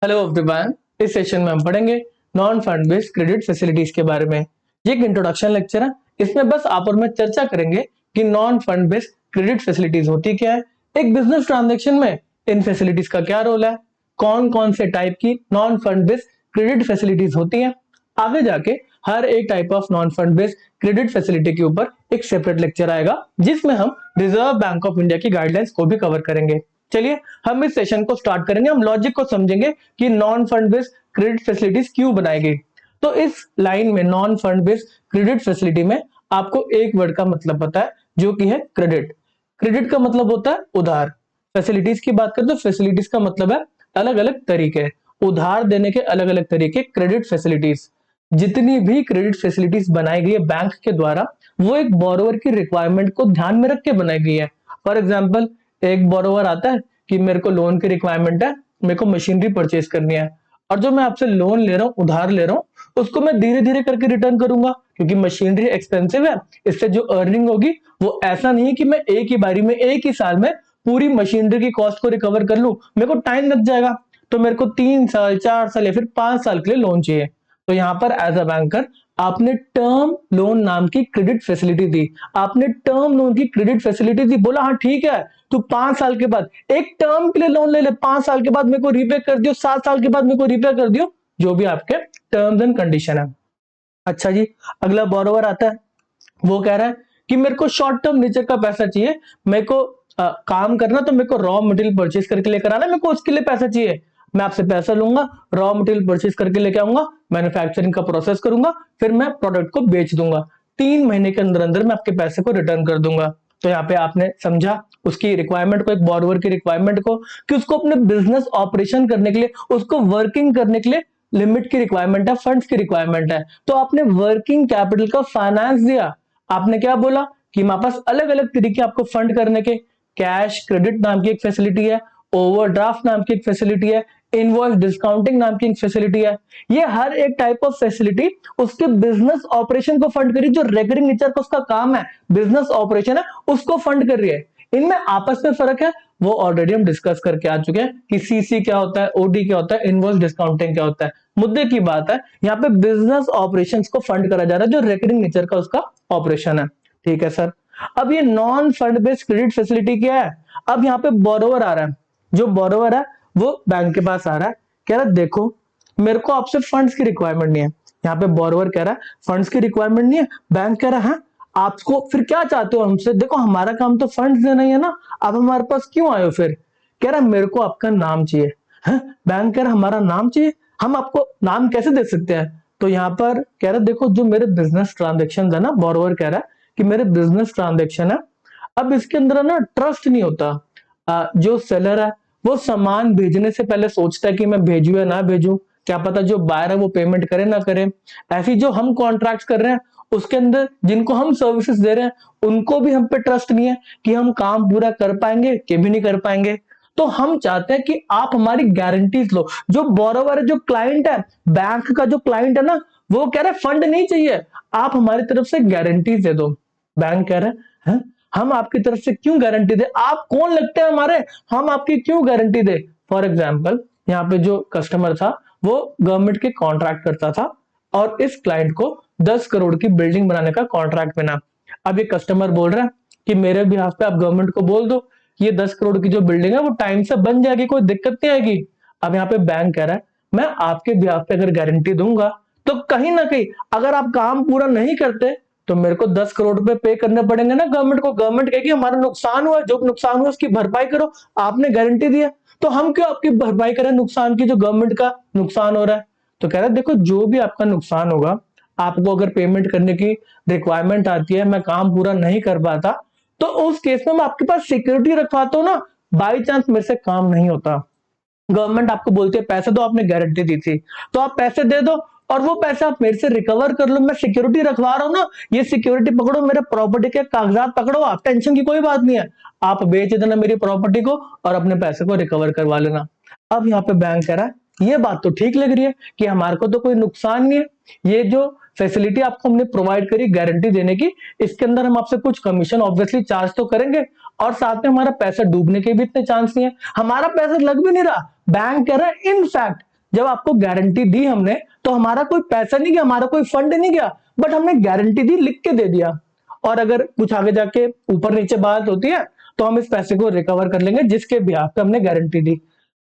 Hello everyone. इस session में हम पढ़ेंगे non fund based credit facilities के बारे में। ये एक इंट्रोडक्शन लेक्चर है। इसमें बस आप और मैं चर्चा करेंगे कि non fund based credit facilities होती क्या है, एक बिजनेस ट्रांजैक्शन में इन फैसिलिटीज का क्या रोल है, कौन कौन से टाइप की non fund based credit facilities होती हैं। आगे जाके हर एक type of non fund based credit facility के ऊपर एक सेपरेट लेक्चर आएगा जिसमें हम रिजर्व बैंक ऑफ इंडिया की गाइडलाइंस को भी कवर करेंगे। चलिए हम इस सेशन को स्टार्ट करेंगे। हम लॉजिक को समझेंगे कि non fund based credit facilities क्यों बनाई गई। तो इस लाइन में non fund based credit facility में आपको एक वर्ड का मतलब पता है जो कि है क्रेडिट। क्रेडिट का मतलब होता है उधार। फैसिलिटीज की बात करें तो फैसिलिटीज का मतलब है अलग अलग तरीके, उधार देने के अलग अलग तरीके क्रेडिट फैसिलिटीज। जितनी भी क्रेडिट फैसिलिटीज बनाई गई है बैंक के द्वारा वो एक बोरोवर की रिक्वायरमेंट को ध्यान में रख के बनाई गई है। फॉर एग्जाम्पल एक बोरोवर आता है कि मेरे को लोन की रिक्वायरमेंट है, मेरे को मशीनरी परचेज करनी है और जो मैं आपसे लोन ले रहा हूँ, उधार ले रहा हूँ, उसको मैं धीरे धीरे करके रिटर्न करूंगा क्योंकि मशीनरी एक्सपेंसिव है। इससे जो अर्निंग होगी वो ऐसा नहीं है कि मैं एक ही बारी में एक ही साल में पूरी मशीनरी की कॉस्ट को रिकवर कर लूं। मेरे को टाइम लग जाएगा, तो मेरे को 3 साल 4 साल या फिर 5 साल के लिए लोन चाहिए। तो यहाँ पर एज अ बैंकर आपने टर्म लोन नाम की क्रेडिट फैसिलिटी दी। आपने टर्म लोन की क्रेडिट फैसिलिटी दी, बोला हाँ ठीक है तू 5 साल के बाद एक टर्म के लिए लोन ले ले, 5 साल के बाद मेरे को रीपे कर दियो, 7 साल के बाद मेरे को रीपे कर दियो, जो भी आपके टर्म्स एंड कंडीशन है। अच्छा जी, अगला बोरोवर आता है, वो कह रहा है कि मेरे को शॉर्ट टर्म नेचर का पैसा चाहिए, मेरे को काम करना तो मेरे को रॉ मटेरियल परचेज करके लेकर आना, मेरे को उसके लिए पैसा चाहिए। मैं आपसे पैसा लूंगा, रॉ मटेरियल परचेज करके लेके आऊंगा, मैन्युफैक्चरिंग का प्रोसेस करूंगा, फिर मैं प्रोडक्ट को बेच दूंगा, 3 महीने के अंदर अंदर मैं आपके पैसे को रिटर्न कर दूंगा। तो यहाँ पे आपने समझा उसकी रिक्वायरमेंट को, एक बोरोवर की रिक्वायरमेंट को, कि उसको अपने बिजनेस ऑपरेशन करने के लिए, उसको वर्किंग करने के लिए लिमिट की रिक्वायरमेंट है, फंड्स की रिक्वायरमेंट है। तो आपने वर्किंग कैपिटल का फाइनेंस दिया। आपने क्या बोला कि हमारे पास अलग अलग तरीके आपको फंड करने के, कैश क्रेडिट नाम की एक फैसिलिटी है, ओवरड्राफ्ट नाम की एक फैसिलिटी है, इनवॉइस डिस्काउंटिंग नाम की एक फैसिलिटी है। ये हर एक टाइप ऑफ फैसिलिटी उसके बिजनेस ऑपरेशन को फंड करी, जो रेकरिंग नेचर का उसका काम है, बिजनेस ऑपरेशन है, उसको फंड कर रही है। इनमें आपस में फर्क है, वो ऑलरेडी हम डिस्कस करके आ चुके हैं कि सीसी क्या होता है, ओडी क्या होता है, इनवॉइस डिस्काउंटिंग क्या होता है। मुद्दे की बात है यहाँ पे बिजनेस ऑपरेशंस को फंड करा जा रहा है, जो रेकरिंग नेचर का उसका ऑपरेशन है। ठीक है सर। अब ये non fund based credit facility क्या है? अब यहाँ पे बोरोवर आ रहा है, जो बोरोवर है वो बैंक के पास आ रहा है, कह रहा है देखो मेरे को आपसे फंड्स की रिक्वायरमेंट नहीं है। यहाँ पे बोरोवर कह रहा है फंड्स की रिक्वायरमेंट नहीं है, बैंक कह रहा है आपको फिर क्या चाहते हो हमसे? देखो हमारा काम तो फंड्स देना ही है ना, आप हमारे पास क्यों आए हो? फिर कह रहा है मेरे को आपका नाम चाहिए है। बैंक कह रहा हमारा नाम चाहिए, हम आपको नाम कैसे दे सकते हैं? तो यहाँ पर कह रहा है देखो जो मेरे बिजनेस ट्रांजेक्शन है ना, बोरोवर कह रहा है कि मेरे बिजनेस ट्रांजेक्शन है, अब इसके अंदर ना ट्रस्ट नहीं होता। जो सेलर है वो सामान भेजने से पहले सोचता है कि मैं भेजू या ना भेजू, क्या पता जो बायर है वो पेमेंट करे ना करे। ऐसी जो हम कॉन्ट्रैक्ट कर रहे हैं उसके अंदर जिनको हम सर्विसेज दे रहे हैं उनको भी हम पे ट्रस्ट नहीं है कि हम काम पूरा कर पाएंगे कि भी नहीं कर पाएंगे। तो हम चाहते हैं कि आप हमारी गारंटीज लो। जो बोरोवर है, जो क्लाइंट है, बैंक का जो क्लाइंट है ना, वो कह रहे फंड नहीं चाहिए, आप हमारी तरफ से गारंटीज दे दो। बैंक कह रहे हैं हम आपकी तरफ से क्यों गारंटी दे, आप कौन लगते हैं हमारे, हम आपकी क्यों गारंटी दे? फॉर एग्जाम्पल यहाँ पे जो कस्टमर था वो गवर्नमेंट के कॉन्ट्रैक्ट करता था और इस क्लाइंट को 10 करोड़ की बिल्डिंग बनाने का कॉन्ट्रैक्ट मिला। अब ये कस्टमर बोल रहा है कि मेरे बिहाफ पे आप गवर्नमेंट को बोल दो कि ये 10 करोड़ की जो बिल्डिंग है वो टाइम से बन जाएगी, कोई दिक्कत नहीं आएगी। अब यहाँ पे बैंक कह रहा है मैं आपके बिहाफ पे अगर गारंटी दूंगा तो कहीं ना कहीं अगर आप काम पूरा नहीं करते तो मेरे को 10 करोड़ रुपए पे करने पड़ेंगे ना गवर्नमेंट को। गवर्नमेंट कहेगी हमारा नुकसान हुआ, जो नुकसान हुआ उसकी भरपाई करो, आपने गारंटी दिया तो हम क्यों आपकी भरपाई करें नुकसान की, जो गवर्नमेंट का नुकसान हो रहा है? तो कह रहा है देखो जो भी आपका नुकसान होगा, आपको अगर पेमेंट करने की रिक्वायरमेंट आती है, मैं काम पूरा नहीं कर पाता, तो उस केस में मैं आपके पास सिक्योरिटी रखवाता हूं ना, बाई चांस मेरे से काम नहीं होता, गवर्नमेंट आपको बोलती है पैसे दो, आपने गारंटी दी थी तो आप पैसे दे दो और वो पैसा आप मेरे से रिकवर कर लो, मैं सिक्योरिटी रखवा रहा हूं ना, ये सिक्योरिटी पकड़ो, मेरे प्रॉपर्टी के कागजात पकड़ो, आप टेंशन की कोई बात नहीं है, आप बेच देना मेरी प्रॉपर्टी को और अपने पैसे को रिकवर करवा लेना। अब यहाँ पे बैंक कह रहा है ये बात तो ठीक लग रही है कि हमारे को तो कोई नुकसान नहीं है, ये जो फैसिलिटी आपको हमने प्रोवाइड करी गारंटी देने की, इसके अंदर हम आपसे कुछ कमीशन ऑब्वियसली चार्ज तो करेंगे और साथ में हमारा पैसा डूबने के भी इतने चांस नहीं है, हमारा पैसा लग भी नहीं रहा। बैंक कह रहा है इनफैक्ट जब आपको गारंटी दी हमने तो हमारा कोई पैसा नहीं गया, हमारा कोई फंड नहीं गया, बट हमने गारंटी दी, लिख के दे दिया। और अगर कुछ आगे जाके ऊपर नीचे बात होती है तो हम इस पैसे को रिकवर कर लेंगे जिसके बिहाफ पे हमने गारंटी दी।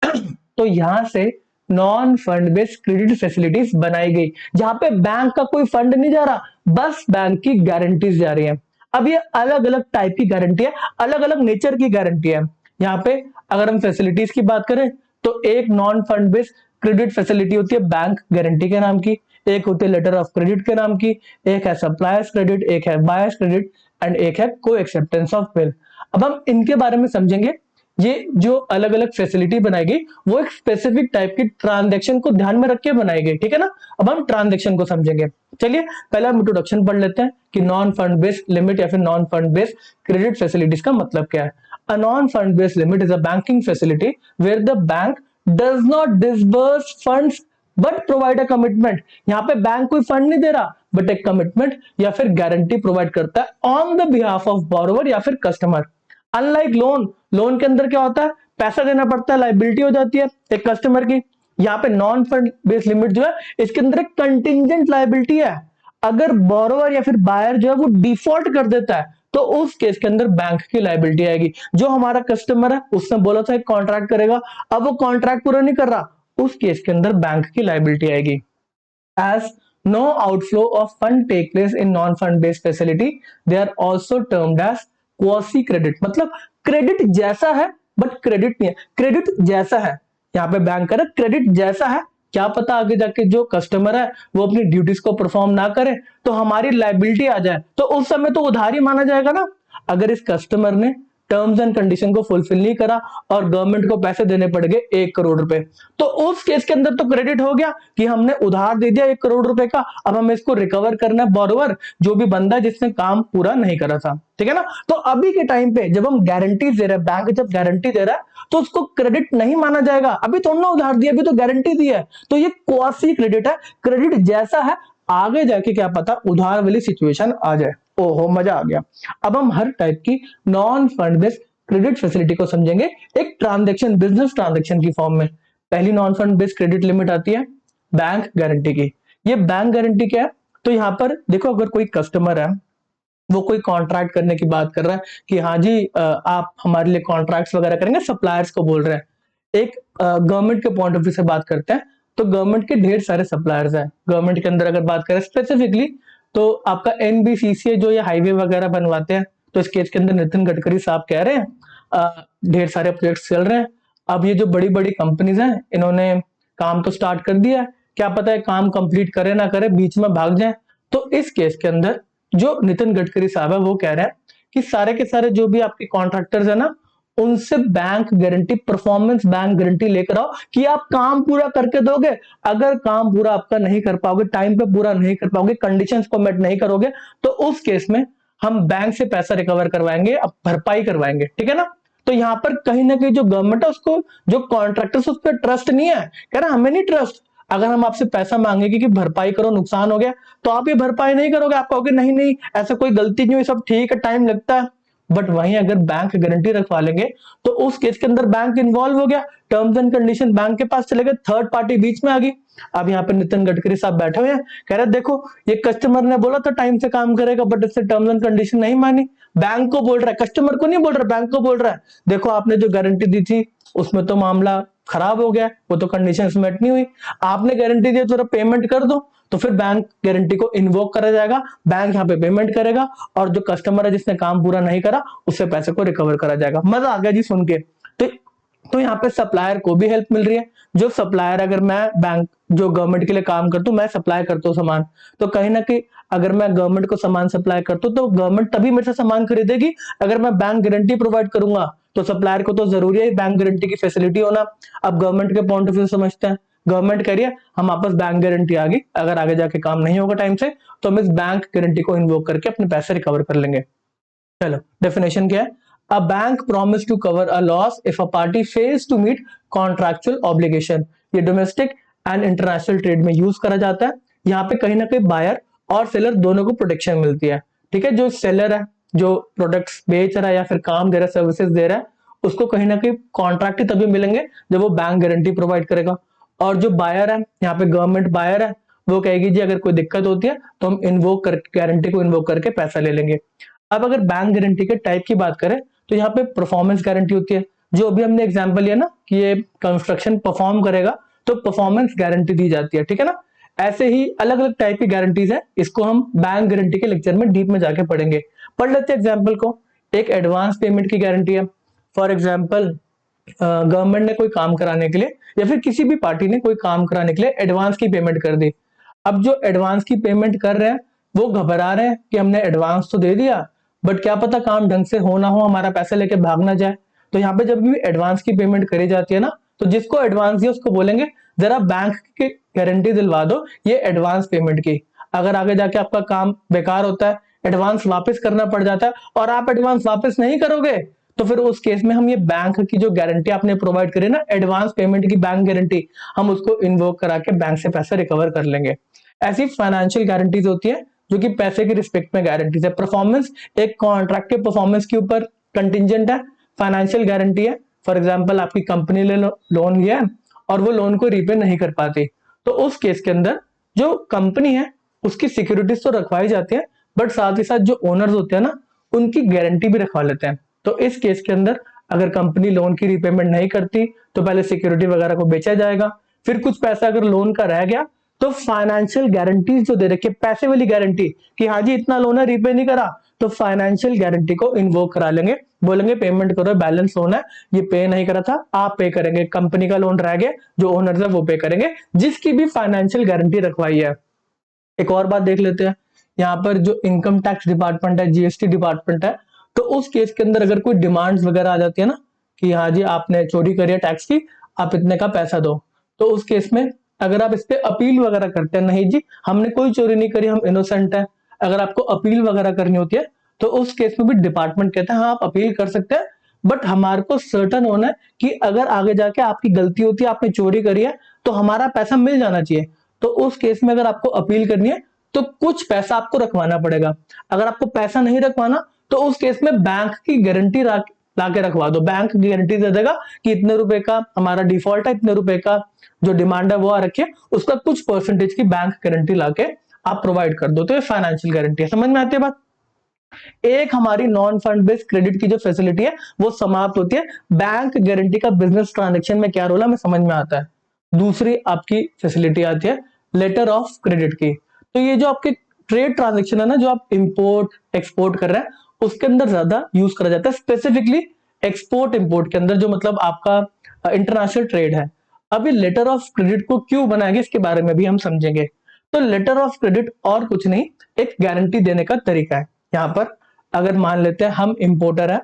तो यहां से non fund based credit facilities बनाई गई, जहां पे बैंक का कोई फंड नहीं जा रहा, बस बैंक की गारंटीज जा रही है। अब ये अलग अलग टाइप की गारंटी है, अलग अलग नेचर की गारंटी है। यहाँ पे अगर हम फैसिलिटीज की बात करें तो एक non fund based credit facility होती है बैंक गारंटी के नाम की, एक होती है लेटर ऑफ क्रेडिट के नाम की, एक है सप्लायर्स क्रेडिट, एक है बायर्स क्रेडिट एंड एक है को एक्सेप्टेंस ऑफ बिल। अब हम इनके बारे में समझेंगे। ये जो अलग अलग फैसिलिटी बनाई गई वो एक स्पेसिफिक टाइप की ट्रांजैक्शन को ध्यान में रख के बनाई गई, ठीक है ना। अब हम ट्रांजैक्शन को समझेंगे। चलिए पहले हम इंट्रोडक्शन पढ़ लेते हैं कि नॉन फंड बेस्ड लिमिट या फिर non fund based credit facilities का मतलब क्या है। A non fund based limit is a banking facility where the bank does not disburse funds but provide a commitment. यहाँ पे बैंक कोई फंड नहीं दे रहा बट एक कमिटमेंट या फिर गारंटी प्रोवाइड करता है on the behalf of borrower या फिर कस्टमर। अनलाइक लोन, लोन के अंदर क्या होता है, पैसा देना पड़ता है, लाइबिलिटी हो जाती है एक कस्टमर की। यहाँ पे नॉन फंड बेस्ड लिमिट जो है इसके अंदर एक कंटिंजेंट लाइबिलिटी है। अगर बोरोवर या फिर बायर जो है वो डिफॉल्ट कर देता है तो उस केस के अंदर बैंक की लाइबिलिटी आएगी। जो हमारा कस्टमर है उसने बोला था एक कॉन्ट्रैक्ट करेगा, अब वो कॉन्ट्रैक्ट पूरा नहीं कर रहा, उस केस के अंदर बैंक की लाइबिलिटी आएगी। As no outflow of fund take place in non-fund based facility, they are also termed as quasi credit। मतलब क्रेडिट जैसा है बट क्रेडिट नहीं है, क्रेडिट जैसा है। यहाँ पे बैंक कर क्रेडिट जैसा है, क्या पता आगे जाके जो कस्टमर है वो अपनी ड्यूटीज को परफॉर्म ना करे तो हमारी लाइबिलिटी आ जाए, तो उस समय तो उधार ही माना जाएगा ना। अगर इस कस्टमर ने टर्म्स एंड कंडीशन को फुलफिल नहीं करा और गवर्नमेंट को पैसे देने पड़ गए 1 करोड़ रुपए, तो उस केस के अंदर तो क्रेडिट हो गया कि हमने उधार दे दिया 1 करोड़ रुपए का, अब हमें इसको रिकवर करना है बोरोवर जो भी बंदा है जिसने काम पूरा नहीं करा था, ठीक है ना। तो अभी के टाइम पे जब हम गारंटी दे रहे हैं, बैंक जब गारंटी दे रहा है तो उसको क्रेडिट नहीं माना जाएगा, अभी थोड़ा ना उधार दिया, अभी तो गारंटी दी है, तो ये क्वासी क्रेडिट है, क्रेडिट जैसा है, आगे जाके क्या पता उधार वाली सिचुएशन आ जाए। ओहो मजा आ गया। अब हम हर टाइप की non fund based credit facility को समझेंगे एक ट्रांजैक्शन, बिजनेस ट्रांजैक्शन की फॉर्म में। पहली non fund based credit limit आती है बैंक गारंटी की। ये बैंक गारंटी क्या है, तो यहां पर देखो अगर कोई कस्टमर है वो कोई कॉन्ट्रैक्ट करने की बात कर रहा है कि हाँ जी आप हमारे लिए कॉन्ट्रैक्ट्स वगैरह करेंगे, सप्लायर्स को बोल रहे हैं। एक गवर्नमेंट के पॉइंट ऑफ व्यू से बात करते हैं तो गवर्नमेंट के ढेर सारे सप्लायर्स हैं। गवर्नमेंट के अंदर अगर बात करें स्पेसिफिकली तो आपका एनबीसीसी जो ये हाईवे वगैरह बनवाते हैं, तो इस केस के अंदर नितिन गडकरी साहब कह रहे हैं ढेर सारे प्रोजेक्ट्स चल रहे हैं। अब ये जो बड़ी बड़ी कंपनीज हैं इन्होंने काम तो स्टार्ट कर दिया है, क्या पता है काम कंप्लीट करे ना करे बीच में भाग जाए। तो इस केस के अंदर जो नितिन गडकरी साहब है वो कह रहे हैं कि सारे के सारे जो भी आपके कॉन्ट्रैक्टर्स है ना उनसे bank guarantee, performance bank guarantee लेकर आओ कि आप काम पूरा करके दोगे। अगर काम पूरा आपका नहीं कर पाओगे, टाइम पे पूरा नहीं कर पाओगे, कंडीशंस को मेट नहीं करोगे, तो उस केस में हम बैंक से पैसा रिकवर करवाएंगे, अब भरपाई करवाएंगे, ठीक है ना। तो यहाँ पर कहीं ना कहीं जो गवर्नमेंट है उसको, जो कॉन्ट्रैक्टर्स उस पर ट्रस्ट नहीं है, कह रहा हमें नहीं ट्रस्ट। अगर हम आपसे पैसा मांगेंगे कि भरपाई करो, नुकसान हो गया, तो आप ये भरपाई नहीं करोगे, आप कहोगे नहीं नहीं ऐसा कोई गलती नहीं हुई, सब ठीक है, टाइम लगता है। बट वहीं अगर बैंक गारंटी रखवा लेंगे तो उस केस के अंदर बैंक इन्वॉल्व हो गया, टर्म्स एंड कंडीशन बैंक के पास चले गए, थर्ड पार्टी बीच में आ गई। अब यहाँ पे नितिन गडकरी साहब बैठे हुए हैं, कह रहे देखो ये कस्टमर ने बोला था टाइम से काम करेगा बट इससे टर्म्स एंड कंडीशन नहीं मानी। बैंक को बोल रहा है, कस्टमर को नहीं बोल रहा, बैंक को बोल रहा है देखो आपने जो गारंटी दी थी उसमें तो मामला खराब हो गया, वो तो कंडीशंस मेट नहीं हुई, आपने गारंटी दी तो पेमेंट कर दो। तो फिर बैंक गारंटी को इन्वोक करा जाएगा, बैंक यहाँ पे पेमेंट करेगा और जो कस्टमर है जिसने काम पूरा नहीं करा उससे पैसे को रिकवर करा जाएगा। मजा आ गया जी सुन के। तो यहाँ पे सप्लायर को भी हेल्प मिल रही है। जो सप्लायर, अगर मैं बैंक जो गवर्नमेंट के लिए काम करता हूँ, मैं सप्लाई करता हूँ सामान, तो कहीं ना कहीं अगर मैं गवर्नमेंट को सामान सप्लाई करता हूँ तो गवर्नमेंट तभी मेरे से सामान खरीदेगी अगर मैं बैंक गारंटी प्रोवाइड करूंगा। तो सप्लायर को तो जरूरी है बैंक गारंटी की फैसिलिटी होना। अब गवर्नमेंट के पॉइंट ऑफ व्यू समझते हैं, गवर्नमेंट कह रही है हम आपस बैंक गारंटी आ गई, अगर आगे जाके काम नहीं होगा टाइम से तो हम इस बैंक गारंटी को इन्वोक करके अपने पैसे रिकवर कर लेंगे। चलो डेफिनेशन क्या है, a bank promise to cover a loss if a party fails to meet contractual obligation. ये डोमेस्टिक एंड इंटरनेशनल ट्रेड में यूज करा जाता है। यहाँ पे कहीं ना कहीं बायर और सेलर दोनों को प्रोटेक्शन मिलती है, ठीक है। जो सेलर है, जो प्रोडक्ट्स बेच रहा है या फिर काम दे रहा है, सर्विसेज दे रहा है, उसको कहीं ना कहीं कॉन्ट्रैक्ट तभी मिलेंगे जब वो बैंक गारंटी प्रोवाइड करेगा। और जो बायर है, यहाँ पे गवर्नमेंट बायर है, वो कहेगी जी अगर कोई दिक्कत होती है तो हम इन्वोक कर गारंटी को इन्वोक करके पैसा ले लेंगे। अब अगर बैंक गारंटी के टाइप की बात करें तो यहाँ पे परफॉर्मेंस गारंटी होती है, जो अभी हमने एग्जांपल लिया ना कि ये कंस्ट्रक्शन परफॉर्म करेगा तो परफॉर्मेंस गारंटी दी जाती है, ठीक है ना। ऐसे ही अलग अलग टाइप की गारंटीज है, इसको हम बैंक गारंटी के लेक्चर में डीप में जाके पढ़ेंगे। पढ़ लेते हैं एग्जाम्पल को। एक एडवांस पेमेंट की गारंटी है। फॉर एग्जाम्पल गवर्नमेंट ने कोई काम कराने के लिए या फिर किसी भी पार्टी ने कोई काम कराने के लिए एडवांस की पेमेंट कर दी। अब जो एडवांस की पेमेंट कर रहे हैं वो घबरा रहे हैं कि हमने एडवांस तो दे दिया बट क्या पता काम ढंग से हो ना हो, हमारा पैसा लेके भाग ना जाए। तो यहाँ पे जब भी एडवांस की पेमेंट करी जाती है ना, तो जिसको एडवांस दिया उसको बोलेंगे जरा बैंक की गारंटी दिलवा दो ये एडवांस पेमेंट की। अगर आगे जाके आपका काम बेकार होता है, एडवांस वापस करना पड़ जाता है और आप एडवांस वापस नहीं करोगे, तो फिर उस केस में हम ये बैंक की जो गारंटी आपने प्रोवाइड करी ना, एडवांस पेमेंट की बैंक गारंटी, हम उसको इन्वोक करा के बैंक से पैसा रिकवर कर लेंगे। ऐसी फाइनेंशियल गारंटीज होती है जो कि पैसे के रिस्पेक्ट में गारंटीज है। परफॉर्मेंस एक कॉन्ट्रैक्ट के परफॉर्मेंस के ऊपर कंटिजेंट है, फाइनेंशियल गारंटी है। फॉर एग्जांपल आपकी कंपनी ने लोन लिया है और वो लोन को रीपे नहीं कर पाती, तो उस केस के अंदर जो कंपनी है उसकी सिक्योरिटीज तो रखवाई जाती है बट साथ ही साथ जो ओनर्स होते हैं ना उनकी गारंटी भी रखवा लेते हैं। तो इस केस के अंदर अगर कंपनी लोन की रीपेमेंट नहीं करती तो पहले सिक्योरिटी वगैरह को बेचा जाएगा, फिर कुछ पैसा अगर लोन का रह गया तो फाइनेंशियल गारंटीज जो दे रखी है, पैसे वाली गारंटी कि हाँ जी इतना लोन है रीपे नहीं करा, तो फाइनेंशियल गारंटी को इन्वोक करा लेंगे, बोलेंगे पेमेंट करो, बैलेंस लोन है ये पे नहीं करा था आप पे करेंगे, कंपनी का लोन रह गया जो ओनर है वो पे करेंगे, जिसकी भी फाइनेंशियल गारंटी रखवाई है। एक और बात देख लेते हैं, यहाँ पर जो इनकम टैक्स डिपार्टमेंट है, जीएसटी डिपार्टमेंट है, तो उस केस के अंदर अगर कोई डिमांड्स वगैरह आ जाती है ना कि हाँ जी आपने चोरी करी है टैक्स की, आप इतने का पैसा दो, तो उस केस में अगर आप इस पे अपील वगैरह करते हैं, नहीं जी हमने कोई चोरी नहीं करी, हम इनोसेंट है, अगर आपको अपील वगैरह करनी होती है तो उस केस में भी डिपार्टमेंट कहते हैं हाँ आप अपील कर सकते हैं, बट हमारे को सर्टन होना है कि अगर आगे जाके आपकी गलती होती है, आपने चोरी करी है, तो हमारा पैसा मिल जाना चाहिए। तो उस केस में अगर आपको अपील करनी है तो कुछ पैसा आपको रखवाना पड़ेगा। अगर आपको पैसा नहीं रखवाना तो उस केस में बैंक की गारंटी लाके रखवा दो, बैंक गारंटी दे देगा कि इतने रुपए का हमारा डिफॉल्ट है, इतने रुपए का जो डिमांड है वो आ रखी है, उसका कुछ परसेंटेज की बैंक गारंटी लाके आप प्रोवाइड कर दो, तो ये फाइनेंशियल गारंटी है। समझ में आती है बात। एक हमारी नॉन फंड बेस्ड क्रेडिट की जो फैसिलिटी है वो समाप्त होती है। बैंक गारंटी का बिजनेस ट्रांजेक्शन में क्या रोल है हमें समझ में आता है। दूसरी आपकी फैसिलिटी आती है लेटर ऑफ क्रेडिट की। तो ये जो आपके ट्रेड ट्रांजेक्शन है ना, जो आप इंपोर्ट एक्सपोर्ट कर रहे हैं उसके अंदर ज्यादा यूज करा जाता है, स्पेसिफिकली एक्सपोर्ट इंपोर्ट के अंदर, जो मतलब आपका इंटरनेशनल ट्रेड है। अभी लेटर ऑफ क्रेडिट को क्यों बनाएंगे इसके बारे में भी हम समझेंगे। तो लेटर ऑफ क्रेडिट और कुछ नहीं, एक गारंटी देने का तरीका है। यहाँ पर अगर मान लेते हैं हम इंपोर्टर है,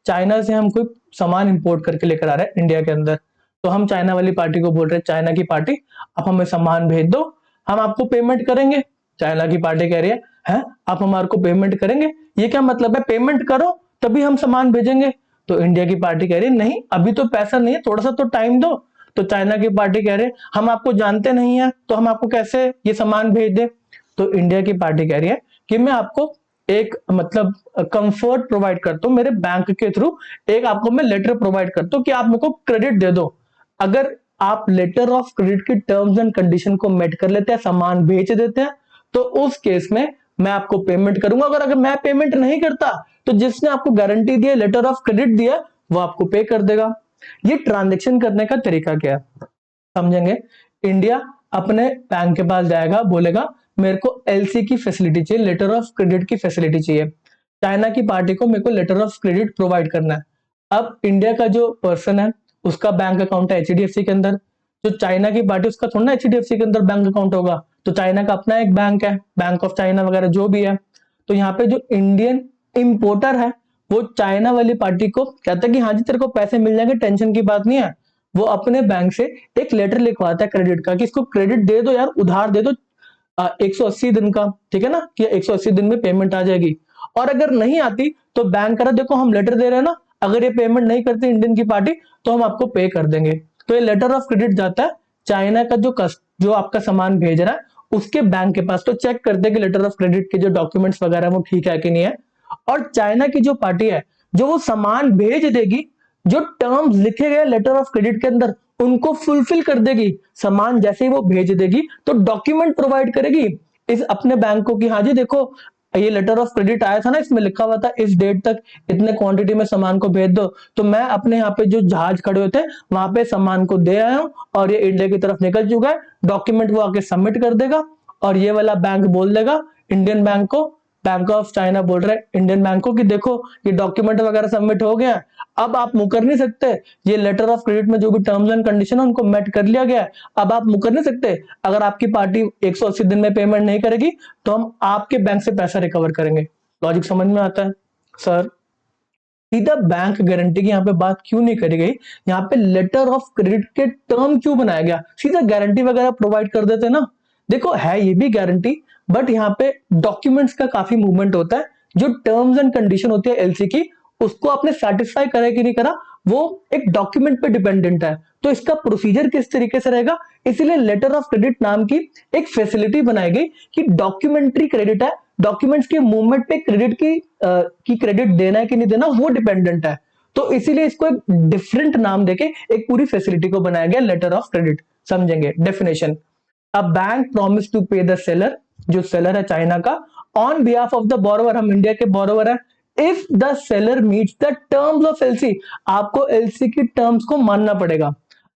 चाइना से हम कोई सामान इंपोर्ट करके लेकर आ रहे हैं इंडिया के अंदर, तो हम चाइना वाली पार्टी को बोल रहे हैं चाइना की पार्टी आप हमें सामान भेज दो, हम आपको पेमेंट करेंगे। चाइना की पार्टी कह रही है आप हमारे को पेमेंट करेंगे, ये क्या मतलब है, पेमेंट करो तभी हम सामान भेजेंगे। तो इंडिया की पार्टी कह रही है नहीं अभी तो पैसा नहीं है, थोड़ा सा तो टाइम दो। तो चाइना की पार्टी कह रहे हम आपको जानते नहीं है तो हम आपको कैसे ये सामान भेज दे। तो इंडिया की पार्टी कह रही है कि मैं आपको एक मतलब कंफर्ट प्रोवाइड करता हूं मेरे बैंक के थ्रू, एक आपको मैं लेटर प्रोवाइड करता हूं कि आप मेरे को क्रेडिट दे दो। अगर आप लेटर ऑफ क्रेडिट की टर्म्स एंड कंडीशन को मेट कर लेते हैं, सामान भेज देते हैं, तो उस केस में मैं आपको पेमेंट करूंगा। अगर मैं पेमेंट नहीं करता तो जिसने आपको गारंटी दी है, लेटर ऑफ क्रेडिट दिया, वो आपको पे कर देगा। ये ट्रांजेक्शन करने का तरीका क्या है समझेंगे। इंडिया अपने बैंक के पास जाएगा, बोलेगा मेरे को एलसी की फैसिलिटी चाहिए, लेटर ऑफ क्रेडिट की फैसिलिटी चाहिए। चाइना की पार्टी को मेरे को लेटर ऑफ क्रेडिट प्रोवाइड करना है। अब इंडिया का जो पर्सन है उसका बैंक अकाउंट है एचडीएफसी के अंदर, जो चाइना की पार्टी उसका थोड़ा ना एचडीएफसी के अंदर बैंक अकाउंट होगा, तो चाइना का अपना एक बैंक है, बैंक ऑफ चाइना वगैरह जो भी है। तो यहाँ पे जो इंडियन इंपोर्टर है वो चाइना वाली पार्टी को कहता है कि हाँ जी तेरे को पैसे मिल जाएंगे, टेंशन की बात नहीं है। वो अपने बैंक से एक लेटर लिखवाता है क्रेडिट का कि इसको क्रेडिट दे दो यार, उधार दे दो 180 दिन का, ठीक है ना, कि 180 दिन में पेमेंट आ जाएगी। और अगर नहीं आती तो बैंक करा देखो हम लेटर दे रहे हैं ना, अगर ये पेमेंट नहीं करती इंडियन की पार्टी तो हम आपको पे कर देंगे। तो ये लेटर ऑफ क्रेडिट जाता है चाइना का जो आपका सामान भेज रहा है उसके बैंक के पास, तो चेक करते हैं कि लेटर ऑफ क्रेडिट के जो डॉक्यूमेंट्स वगैरह वो ठीक है कि नहीं है। और चाइना की जो पार्टी है जो वो सामान भेज देगी, जो टर्म्स लिखे गए लेटर ऑफ क्रेडिट के अंदर उनको फुलफिल कर देगी, सामान जैसे ही वो भेज देगी तो डॉक्यूमेंट प्रोवाइड करेगी इस अपने बैंक को कि हाँ जी देखो ये लेटर ऑफ क्रेडिट आया था ना, इसमें लिखा हुआ था इस डेट तक इतने क्वांटिटी में सामान को भेज दो, तो मैं अपने यहाँ पे जो जहाज खड़े हुए थे वहां पे सामान को दे आया हूँ और ये इंडिया की तरफ निकल चुका है। डॉक्यूमेंट वो आके सबमिट कर देगा और ये वाला बैंक बोल देगा इंडियन बैंक को, बैंक ऑफ चाइना बोल रहा है इंडियन बैंक को कि देखो ये डॉक्यूमेंट वगैरह सबमिट हो गया, अब आप मुकर नहीं सकते, ये लेटर ऑफ क्रेडिट में जो भी टर्म्स एंड कंडीशन है उनको मेट कर लिया गया है, अब आप मुकर नहीं सकते। अगर आपकी पार्टी 180 दिन में पेमेंट नहीं करेगी तो हम आपके बैंक से पैसा रिकवर करेंगे। लॉजिक समझ में आता है सर? सीधा बैंक गारंटी की यहाँ पे बात क्यों नहीं करी गई, यहाँ पे लेटर ऑफ क्रेडिट के टर्म क्यों बनाया गया, सीधा गारंटी वगैरह प्रोवाइड कर देते ना। देखो है ये भी गारंटी, बट यहाँ पे डॉक्यूमेंट्स का काफी मूवमेंट होता है, जो टर्म्स एंड कंडीशन होती है एलसी की उसको आपने सेटिस्फाई करा कि नहीं करा वो एक डॉक्यूमेंट पे डिपेंडेंट है, तो इसका प्रोसीजर किस तरीके से रहेगा, इसीलिए लेटर ऑफ क्रेडिट नाम की एक फैसिलिटी बनाई गई कि डॉक्यूमेंट्री क्रेडिट है, डॉक्यूमेंट्स के मूवमेंट पे क्रेडिट की क्रेडिट देना है कि नहीं देना वो डिपेंडेंट है, तो इसीलिए इसको एक डिफरेंट नाम देके एक पूरी फैसिलिटी को बनाया गया लेटर ऑफ क्रेडिट। समझेंगे definition. A bank promise to pay the seller, जो सेलर है चाइना का, on behalf of the borrower, हम इंडिया के बोरोवर है, if the seller meets the terms of LC, आपको एलसी की टर्म्स को मानना पड़ेगा।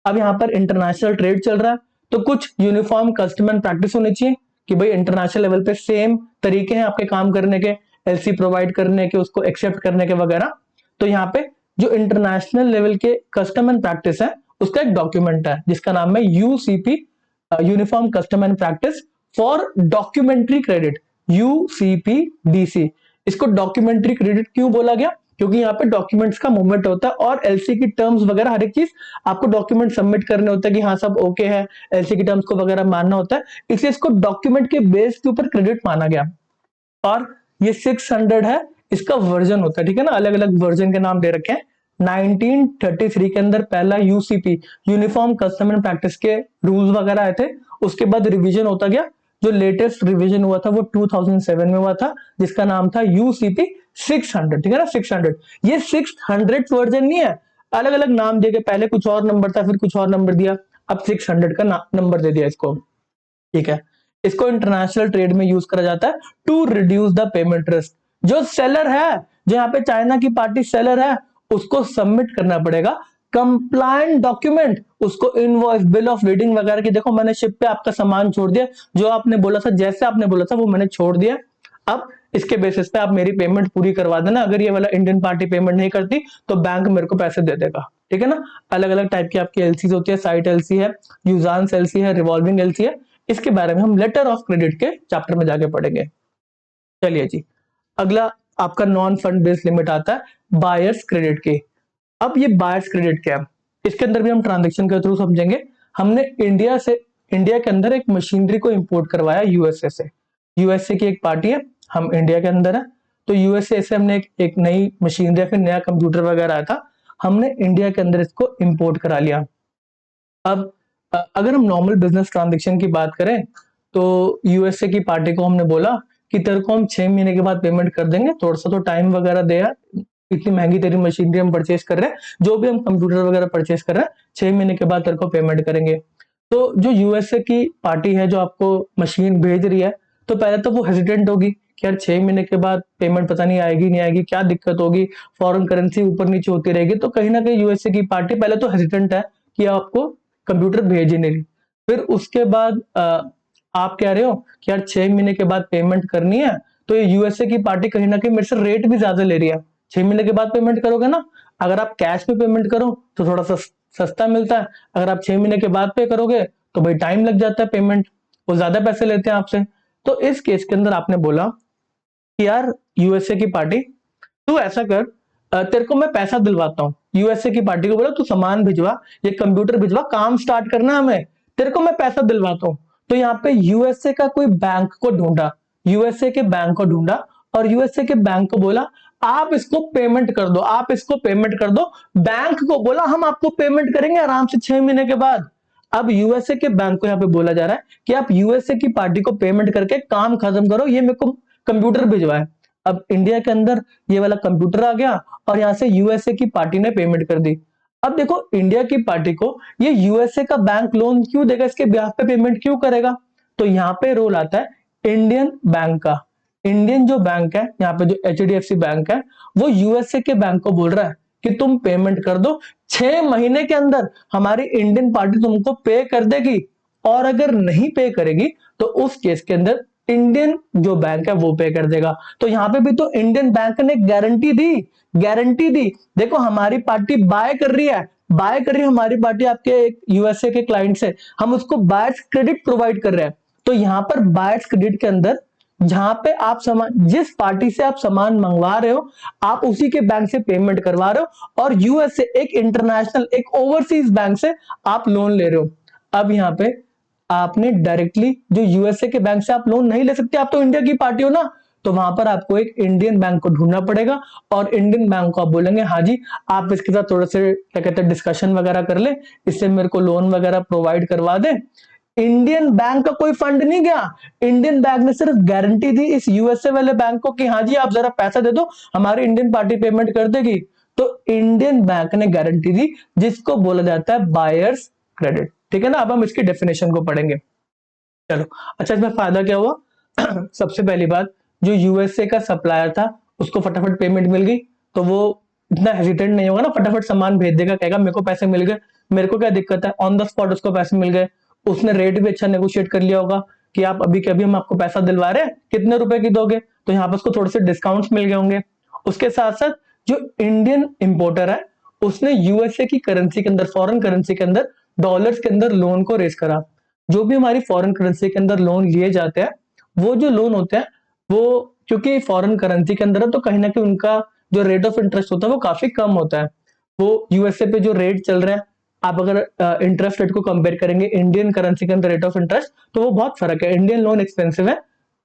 अब यहाँ पर इंटरनेशनल ट्रेड चल रहा है तो कुछ यूनिफॉर्म कस्टम एंड प्रैक्टिस होनी चाहिए कि भाई इंटरनेशनल लेवल पे सेम तरीके हैं आपके काम करने के, एलसी प्रोवाइड करने के, उसको एक्सेप्ट करने के वगैरह। तो यहाँ पे जो इंटरनेशनल लेवल के कस्टम एंड प्रैक्टिस है उसका एक डॉक्यूमेंट है जिसका नाम है UCP, uniform custom and practice for documentary credit, UCPDC. इसको डॉक्यूमेंट्री क्रेडिट क्यों बोला गया, क्योंकि यहाँ पे डॉक्यूमेंट्स का मूवमेंट होता है और एलसी की टर्म्स वगैरह हर एक चीज आपको डॉक्यूमेंट सबमिट करने होते हैं कि हाँ सब ओके है, एलसी की टर्म्स को वगैरह मानना होता है, इसलिए इसको डॉक्यूमेंट के बेस के ऊपर क्रेडिट माना गया। और ये 600 है, इसका वर्जन होता है, ठीक है ना, अलग अलग वर्जन के नाम दे रखे हैं। 1933 के अंदर पहला UCP, uniform custom and practice के रूल्स वगैरह आए थे, उसके बाद रिवीजन होता गया, जो लेटेस्ट रिवीजन हुआ था वो 2007 में हुआ था जिसका नाम था यूसीपी 600, ठीक है ना 600। ये 600 वर्जन नहीं है, अलग अलग नाम दिए गए, पहले कुछ और नंबर था फिर कुछ और नंबर दिया, अब 600 का नंबर दे दिया इसको, ठीक है। इसको इंटरनेशनल ट्रेड में यूज करा जाता है to reduce the payment risk. जो सेलर है, जो यहाँ पे चाइना की पार्टी सेलर है, उसको सबमिट करना पड़ेगा कंप्लायंट डॉक्यूमेंट, उसको इनवॉइस, बिल ऑफ लीडिंग वगैरह की, देखो मैंने शिप पे आपका सामान छोड़ दिया, जो आपने बोला था, जैसे आपने बोला था वो मैंने छोड़ दिया, अब इसके बेसिस पे आप मेरी पेमेंट पूरी करवा देना, अगर ये वाला इंडियन पार्टी पेमेंट नहीं करती तो बैंक मेरे को पैसे दे देगा, ठीक है ना। अलग अलग टाइप की आपकी एलसी होती है, साइट एलसी है, यूजान्स एलसी है, रिवॉल्विंग एलसी है, इसके बारे में हम लेटर ऑफ क्रेडिट के चैप्टर में जाके पढ़ेंगे। चलिए जी, अगला आपका नॉन फंड बेस्ड लिमिट आता है बायर्स क्रेडिट की। अब ये बायर्स क्रेडिट क्या है, इसके अंदर भी हम ट्रांजेक्शन के थ्रू समझेंगे। हमने इंडिया के अंदर एक मशीनरी को इंपोर्ट करवाया यूएसए से, यूएसए की एक पार्टी है, हम इंडिया के अंदर है, तो यूएसए से हमने एक नई मशीनरी, फिर नया कंप्यूटर वगैरह आया था, हमने इंडिया के अंदर इसको इंपोर्ट करा लिया। अब अगर हम नॉर्मल बिजनेस ट्रांजेक्शन की बात करें तो यूएसए की पार्टी को हमने बोला कि तेरे को हम 6 महीने के बाद पेमेंट कर देंगे, थोड़ा सा तो टाइम वगैरह दे यार, इतनी महंगी तेरी मशीनरी हम परचेज कर रहे हैं, जो भी हम कंप्यूटर वगैरह परचेज कर रहे हैं 6 महीने के बाद तेरे को पेमेंट करेंगे। तो जो यूएसए की पार्टी है जो आपको मशीन भेज रही है, तो पहले तो वो हेजिटेंट होगी कि यार 6 महीने के बाद पेमेंट पता नहीं आएगी नहीं आएगी, क्या दिक्कत होगी, फॉरेन करेंसी ऊपर नीचे होती रहेगी, तो कहीं ना कहीं यूएसए की पार्टी पहले तो हेजिटेंट है कि आपको कंप्यूटर भेज ही नहीं रही। फिर उसके बाद आप कह रहे हो कि यार 6 महीने के बाद पेमेंट करनी है, तो ये यूएसए की पार्टी कहीं ना कहीं मेरे से रेट भी ज्यादा ले रही है, 6 महीने के बाद पेमेंट करोगे ना, अगर आप कैश में पेमेंट करो तो थोड़ा सा सस्ता मिलता है, अगर आप 6 महीने के बाद पे करोगे तो भाई टाइम लग जाता है पेमेंट, वो ज्यादा पैसे लेते हैं आपसे। तो इस केस के अंदर आपने बोला कि यार यूएसए की पार्टी तू ऐसा कर, तेरे को मैं पैसा दिलवाता हूँ, यूएसए की पार्टी को बोला तू सामान भिजवा, ये कंप्यूटर भिजवा, काम स्टार्ट करना हमें, तेरे को मैं पैसा दिलवाता हूँ। तो यहाँ पे यूएसए का कोई बैंक को ढूंढा, यूएसए के बैंक को ढूंढा और यूएसए के बैंक को बोला आप इसको पेमेंट कर दो, आप इसको पेमेंट कर दो, बैंक को बोला हम आपको पेमेंट करेंगे आराम से 6 महीने के बाद। अब यूएसए के बैंक को यहाँ पे बोला जा रहा है कि आप यूएसए की पार्टी को पेमेंट करके काम खत्म करो, ये मेरे को कंप्यूटर भिजवाए। अब इंडिया के अंदर ये वाला कंप्यूटर आ गया और यहाँ से यूएसए की पार्टी ने पेमेंट कर दी। अब देखो इंडिया की पार्टी को ये यूएसए का बैंक लोन क्यों देगा, इसके ब्याह पे पेमेंट क्यों करेगा? तो यहाँ पे रोल आता है इंडियन बैंक का। इंडियन जो बैंक है, यहाँ पे जो एचडीएफसी बैंक है, वो यूएसए के बैंक को बोल रहा है कि तुम पेमेंट कर दो, 6 महीने के अंदर हमारी इंडियन पार्टी तुमको पे कर देगी, और अगर नहीं पे करेगी तो उस केस के अंदर इंडियन जो बैंक है वो पे कर देगा। तो यहाँ पे भी तो इंडियन बैंक ने गारंटी दी, गारंटी दी। देखो हमारी पार्टी बाय कर रही है, बाय कर रही है हमारी पार्टी आपके यूएसए के क्लाइंट से, हम उसको बायर्स क्रेडिट प्रोवाइड कर रहे हैं। तो यहाँ पर बायर्स क्रेडिट के अंदर जहां पे आप सामान, जिस पार्टी से आप सामान मंगवा रहे हो, आप उसी के बैंक से पेमेंट करवा रहे हो, और यूएसए एक इंटरनेशनल, एक ओवरसीज बैंक से आप लोन ले रहे हो। अब यहाँ पे आपने डायरेक्टली जो यूएसए के बैंक से आप लोन नहीं ले सकते, आप तो इंडिया की पार्टी हो ना, तो वहां पर आपको एक इंडियन बैंक को ढूंढना पड़ेगा, और इंडियन बैंक को आप बोलेंगे हाँ जी आप इसके साथ थोड़ा से क्या कहते हैं डिस्कशन वगैरह कर ले, इससे मेरे को लोन वगैरह प्रोवाइड करवा दे। इंडियन बैंक का कोई फंड नहीं गया, इंडियन बैंक ने सिर्फ गारंटी दी इस यूएसए वाले बैंक को कि हाँ जी आप जरा पैसा दे दो, हमारी इंडियन पार्टी पेमेंट कर देगी। तो इंडियन बैंक ने गारंटी दी, जिसको बोला जाता है बायर्स क्रेडिट। ठीक है ना, अब हम इसकी डेफिनेशन को पढ़ेंगे। चलो, अच्छा इसमें फायदा क्या हुआ? सबसे पहली बात, जो यूएसए का सप्लायर था उसको फटाफट पेमेंट मिल गई, तो वो इतना हेजिटेंट नहीं होगा ना, फटाफट सामान भेज देगा, कहेगा मेरे को पैसे मिल गए, मेरे को क्या दिक्कत है, ऑन द स्पॉट उसको पैसे मिल गए। उसने रेट भी अच्छा नेगोशिएट कर लिया होगा कि आप अभी के अभी हम आपको पैसा दिलवा रहे हैं, कितने रुपए की दोगे, तो यहाँ पर उसको थोड़े से डिस्काउंट्स मिल गए होंगे। उसके साथ साथ जो इंडियन इंपोर्टर है उसने यूएसए की करेंसी के अंदर, फॉरेन करेंसी के अंदर, डॉलर्स के अंदर लोन को रेस करा। जो भी हमारी फॉरेन करेंसी के अंदर लोन लिए जाते हैं, वो जो लोन होते हैं वो क्योंकि फॉरेन करेंसी के अंदर है, तो कहीं ना कहीं उनका जो रेट ऑफ इंटरेस्ट होता है वो काफी कम होता है। वो यूएसए पे जो रेट चल रहा है, आप अगर इंटरेस्ट रेट को कंपेयर करेंगे इंडियन करेंसी के अंदर रेट ऑफ इंटरेस्ट, तो वो बहुत फर्क है। इंडियन लोन एक्सपेंसिव है,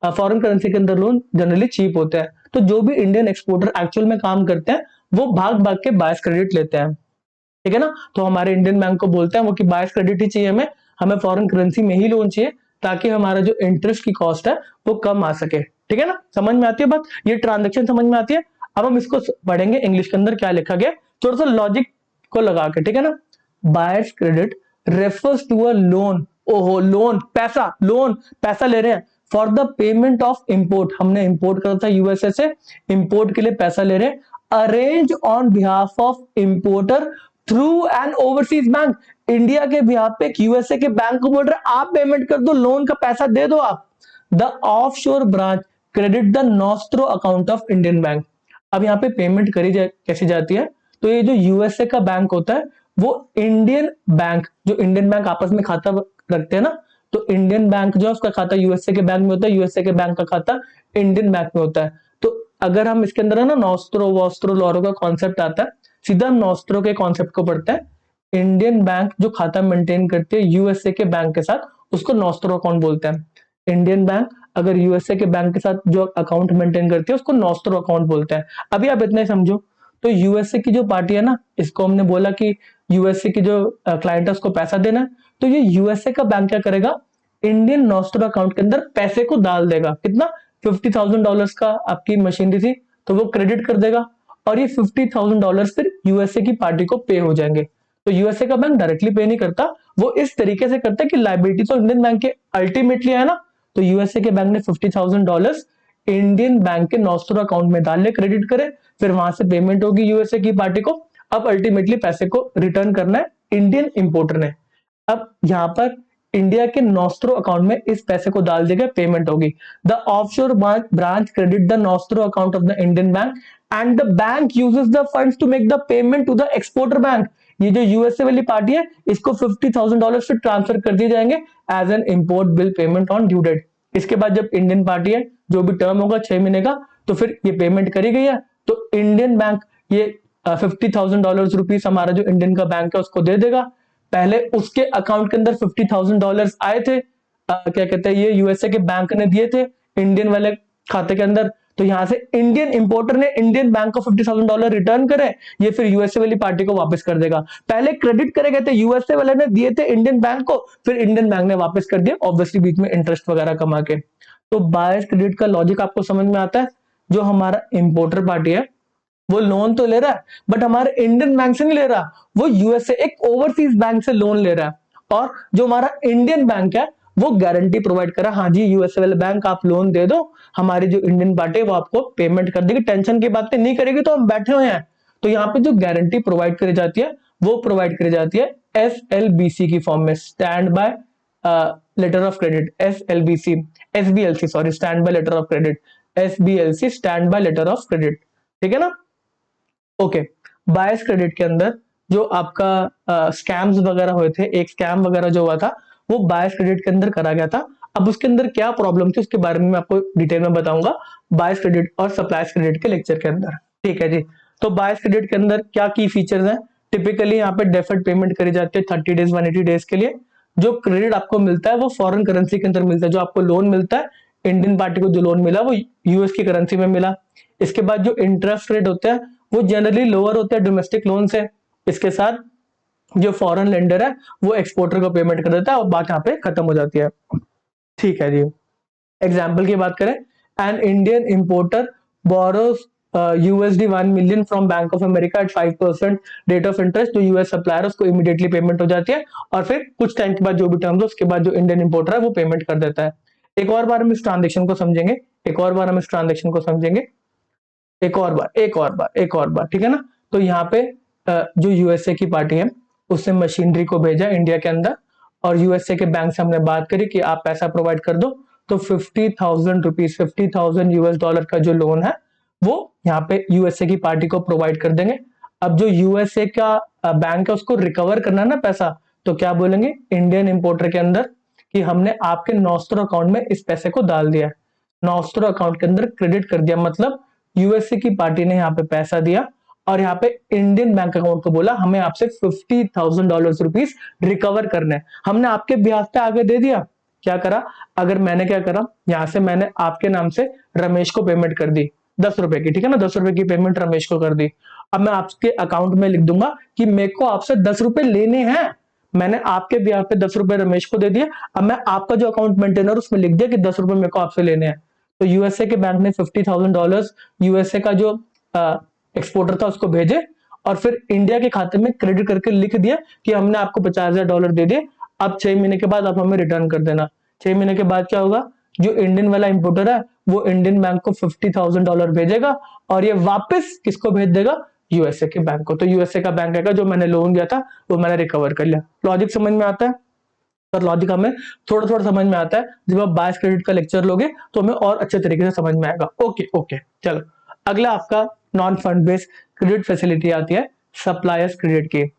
फॉरेन करेंसी के अंदर लोन जनरली चीप होते हैं। तो जो भी इंडियन एक्सपोर्टर एक्चुअल में काम करते हैं वो भाग भाग के बायर्स क्रेडिट लेते हैं। ठीक है ना, तो हमारे इंडियन बैंक को बोलते हैं वो कि बायर्स क्रेडिट ही चाहिए हमें, हमें फॉरेन करेंसी में ही लोन चाहिए, ताकि हमारा जो इंटरेस्ट की कॉस्ट है वो कम आ सके। ठीक है ना, समझ में आती है बात, ये ट्रांजेक्शन समझ में आती है। अब हम इसको पढ़ेंगे इंग्लिश के अंदर क्या लिखा गया, थोड़ा सा लॉजिक को लगा के। ठीक है ना, buyer's credit refers to a loan, ओहो लोन, पैसा, लोन पैसा ले रहे हैं for the payment of import, हमने इंपोर्ट करा था यूएसए से, इंपोर्ट के लिए पैसा ले रहे हैं, arrange on behalf of importer through an overseas bank, India के बिहाफ पे यूएसए के बैंक को बोल रहे हैं आप पेमेंट कर दो, लोन का पैसा दे दो आप। द ऑफ शोर branch credit the nostro account of Indian bank. अब यहाँ पे पेमेंट करी कैसी जाती है, तो ये जो यूएसए का बैंक होता है वो इंडियन बैंक, जो इंडियन बैंक आपस में खाता रखते हैं ना, तो इंडियन बैंक जो है उसका खाता यूएसए के बैंक में होता है, यूएसए के बैंक का खाता इंडियन बैंक में होता है। तो अगर हम इसके अंदर है ना नॉस्ट्रो वॉस्ट्रो लॉरो का कॉन्सेप्ट आता है, सीधा नॉस्ट्रो के कॉन्सेप्ट को पढ़ते हैं। इंडियन बैंक जो खाता मेंटेन करती है यूएसए के बैंक के साथ, उसको नॉस्ट्रो अकाउंट बोलते हैं। इंडियन बैंक अगर यूएसए के बैंक के साथ जो अकाउंट मेंटेन करती है उसको नॉस्ट्रो अकाउंट बोलते हैं। अभी आप इतना ही समझो, तो यूएसए की जो पार्टी है ना, इसको हमने बोला कि यूएसए की जो क्लाइंट है उसको पैसा देना है, तो ये यूएसए का बैंक क्या करेगा, इंडियन नॉस्ट्रो अकाउंट के अंदर पैसे को डाल देगा। कितना? $50,000 का आपकी मशीनरी थी, तो वो क्रेडिट कर देगा, और ये $50,000 फिर यूएसए की पार्टी को पे हो जाएंगे। तो यूएसए का बैंक डायरेक्टली पे नहीं करता, वो इस तरीके से करता है कि लाइबिलिटी तो इंडियन बैंक के अल्टीमेटली है ना, तो यूएसए के बैंक ने $50,000 इंडियन बैंक के नॉस्ट्रो अकाउंट में डाल ले, क्रेडिट करे, फिर वहां से पेमेंट होगी यूएसए की पार्टी को। अब अल्टीमेटली पैसे को रिटर्न करना है इंडियन इंपोर्टर ने। अब यहां पर इंडिया के नॉस्ट्रो अकाउंट में इस पैसे को डाल देगा, पेमेंट होगी। The offshore branch credit the nostro account of the Indian bank and the bank uses the funds to make the payment to the exporter bank. ये जो यूएसए वाली पार्टी है इसको $50,000 फिर ट्रांसफर कर दिए जाएंगे as an import bill payment on due date. इसके बाद जब इंडियन पार्टी है, जो भी टर्म होगा 6 महीने का, तो फिर ये पेमेंट करी गई है, तो इंडियन बैंक ये $50,000 रुपीस हमारा जो इंडियन का बैंक है उसको दे देगा। पहले उसके अकाउंट के अंदर $50,000 आए थे, क्या कहते हैं, ये यूएसए के बैंक ने दिए थे इंडियन वाले खाते के अंदर, तो यहां से इंडियन इंपोर्टर ने इंडियन बैंक को $50,000 रिटर्न करे, ये फिर यूएसए वाली पार्टी को वापस कर देगा। पहले क्रेडिट करे गए थे, यूएसए वाले ने दिए थे इंडियन बैंक को, फिर इंडियन बैंक ने वापस कर दिया, ऑब्वियसली बीच में इंटरेस्ट वगैरह कमा के। तो बायर्स क्रेडिट का लॉजिक आपको समझ में आता है। जो हमारा इंपोर्टर पार्टी है वो लोन तो ले रहा है बट हमारे इंडियन बैंक से नहीं ले रहा, वो यूएसए एक ओवरसीज बैंक से लोन ले रहा है। और जो हमारा इंडियन बैंक है वो गारंटी प्रोवाइड करा, हाँ जी यूएसए वाले बैंक आप लोन दे दो, हमारी जो इंडियन पार्टी है वो आपको पेमेंट कर देगी, टेंशन की बातें नहीं करेगी, तो हम बैठे हुए हैं। तो यहाँ पे जो गारंटी प्रोवाइड करी जाती है वो प्रोवाइड करी जाती है एसएलबीसी की फॉर्म में, stand bye letter of credit, SLBC, SBLC sorry, stand bye letter of credit, SBLC stand bye letter of credit, ठीक है ना। ओके, बायस क्रेडिट के अंदर जो आपका स्कैम्स वगैरह हुए थे, एक स्कैम वगैरह जो हुआ था वो बायस क्रेडिट के अंदर करा गया था। अब उसके अंदर क्या प्रॉब्लम थी उसके बारे में मैं आपको डिटेल में बताऊंगा बायस क्रेडिट और सप्लायर्स क्रेडिट के लेक्चर के अंदर, ठीक है जी। तो बायस क्रेडिट के अंदर क्या की फीचर्स हैं, टिपिकली यहाँ पे डेफर्ड पेमेंट करी जाती है 30 डेज 180 डेज के लिए। जो क्रेडिट आपको मिलता है वो फॉरेन करेंसी के अंदर मिलता है, जो आपको लोन मिलता है इंडियन पार्टी को जो लोन मिला वो यूएस की करेंसी में मिला। इसके बाद जो इंटरेस्ट रेट होते हैं वो जनरली लोअर होते हैं डोमेस्टिक लोन से। इसके साथ जो फॉरेन लेंडर है वो एक्सपोर्टर को पेमेंट कर देता है और बात यहाँ पे खत्म हो जाती है, ठीक है जी। एग्जाम्पल की बात करें, an Indian importer borrows USD 1 million from bank of America at 5% rate of interest, जो यूएस सप्लायर उसको इमीडिएटली पेमेंट हो जाती है और फिर कुछ टाइम के बाद जो भी टर्म्स हो उसके बाद जो इंडियन इंपोर्टर है वो पेमेंट कर देता है। एक और बार हम इस ट्रांजेक्शन को समझेंगे, एक और बार हम इस ट्रांजेक्शन को समझेंगे, एक और बार, एक और बार, एक और बार, ठीक है ना। तो यहाँ पे जो यूएसए की पार्टी है उसने मशीनरी को भेजा इंडिया के अंदर और यूएसए के बैंक से हमने बात करी कि आप पैसा प्रोवाइड कर दो, तो 50,000 रुपीज, 50,000 यूएस डॉलर का जो लोन है वो यहाँ पे यूएसए की पार्टी को प्रोवाइड कर देंगे। अब जो यूएसए का बैंक है उसको रिकवर करना है ना पैसा, तो क्या बोलेंगे इंडियन इंपोर्टर के अंदर कि हमने आपके नॉस्ट्रो अकाउंट में इस पैसे को डाल दिया है, नॉस्ट्रो अकाउंट के अंदर क्रेडिट कर दिया, मतलब यूएसए की पार्टी ने यहाँ पे पैसा दिया और यहाँ पे इंडियन बैंक अकाउंट को बोला हमें आपसे $50,000 रुपीज रिकवर करने हैं, हमने आपके ब्याज पे आगे दे दिया। क्या करा, अगर मैंने क्या करा, यहां से मैंने आपके नाम से रमेश को पेमेंट कर दी 10 रुपए की, ठीक है ना, 10 रुपए की पेमेंट रमेश को कर दी। अब मैं आपके अकाउंट में लिख दूंगा कि मेरे को आपसे 10 रुपए लेने हैं, मैंने आपके ब्याज पे 10 रुपए रमेश को दे दिए, अब मैं आपका जो अकाउंट मेंटेनर उसमें लिख दिया कि 10 रुपए मेरे को आपसे लेने हैं। तो यूएसए के बैंक ने $50,000 यूएसए का जो एक्सपोर्टर था उसको भेजे और फिर इंडिया के खाते में क्रेडिट करके लिख दिया कि हमने आपको $50,000 दे दिए, अब 6 महीने के बाद आप हमें रिटर्न कर देना। 6 महीने के बाद क्या होगा, जो इंडियन वाला इंपोर्टर है वो इंडियन बैंक को $50,000 भेजेगा और ये वापस किसको भेज देगा, यूएसए के बैंक को। तो यूएसए का बैंक है जो मैंने लोन दिया था वो मैंने रिकवर कर लिया। लॉजिक समझ में आता है, पर लॉजिक हमें थोड़ा थोड़ा समझ में आता है, जब आप बायस क्रेडिट का लेक्चर लोगे तो हमें और अच्छे तरीके से समझ में आएगा। ओके ओके, चलो अगला आपका non fund based credit facility आती है सप्लायर्स क्रेडिट की।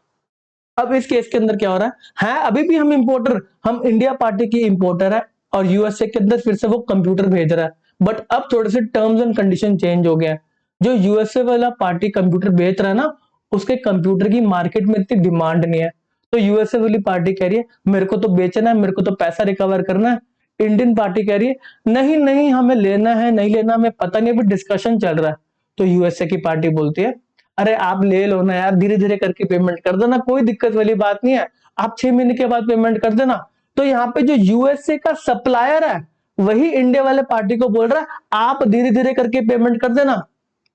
अब इस केस के अंदर क्या हो रहा है, अभी भी हम इंपोर्टर, हम इंडिया पार्टी की इंपोर्टर है और यूएसए के अंदर फिर से वो कंप्यूटर भेज रहा है, बट अब थोड़े से टर्म्स एंड कंडीशन चेंज हो गए हैं। जो यूएसए वाला पार्टी कंप्यूटर बेच रहा है ना, उसके कंप्यूटर की मार्केट में इतनी डिमांड नहीं है, तो यूएसए वाली पार्टी कह रही है मेरे को तो बेचना है, मेरे को तो पैसा रिकवर करना है। इंडियन पार्टी कह रही है नहीं नहीं हमें लेना है, नहीं लेना हमें पता नहीं, अभी डिस्कशन चल रहा है। तो यूएसए की पार्टी बोलती है अरे आप ले लो ना यार, धीरे धीरे करके पेमेंट कर देना, कोई दिक्कत वाली बात नहीं है, आप 6 महीने के बाद पेमेंट कर देना। तो यहाँ पे जो यूएसए का सप्लायर है वही इंडिया वाले पार्टी को बोल रहा है आप धीरे धीरे करके पेमेंट कर देना।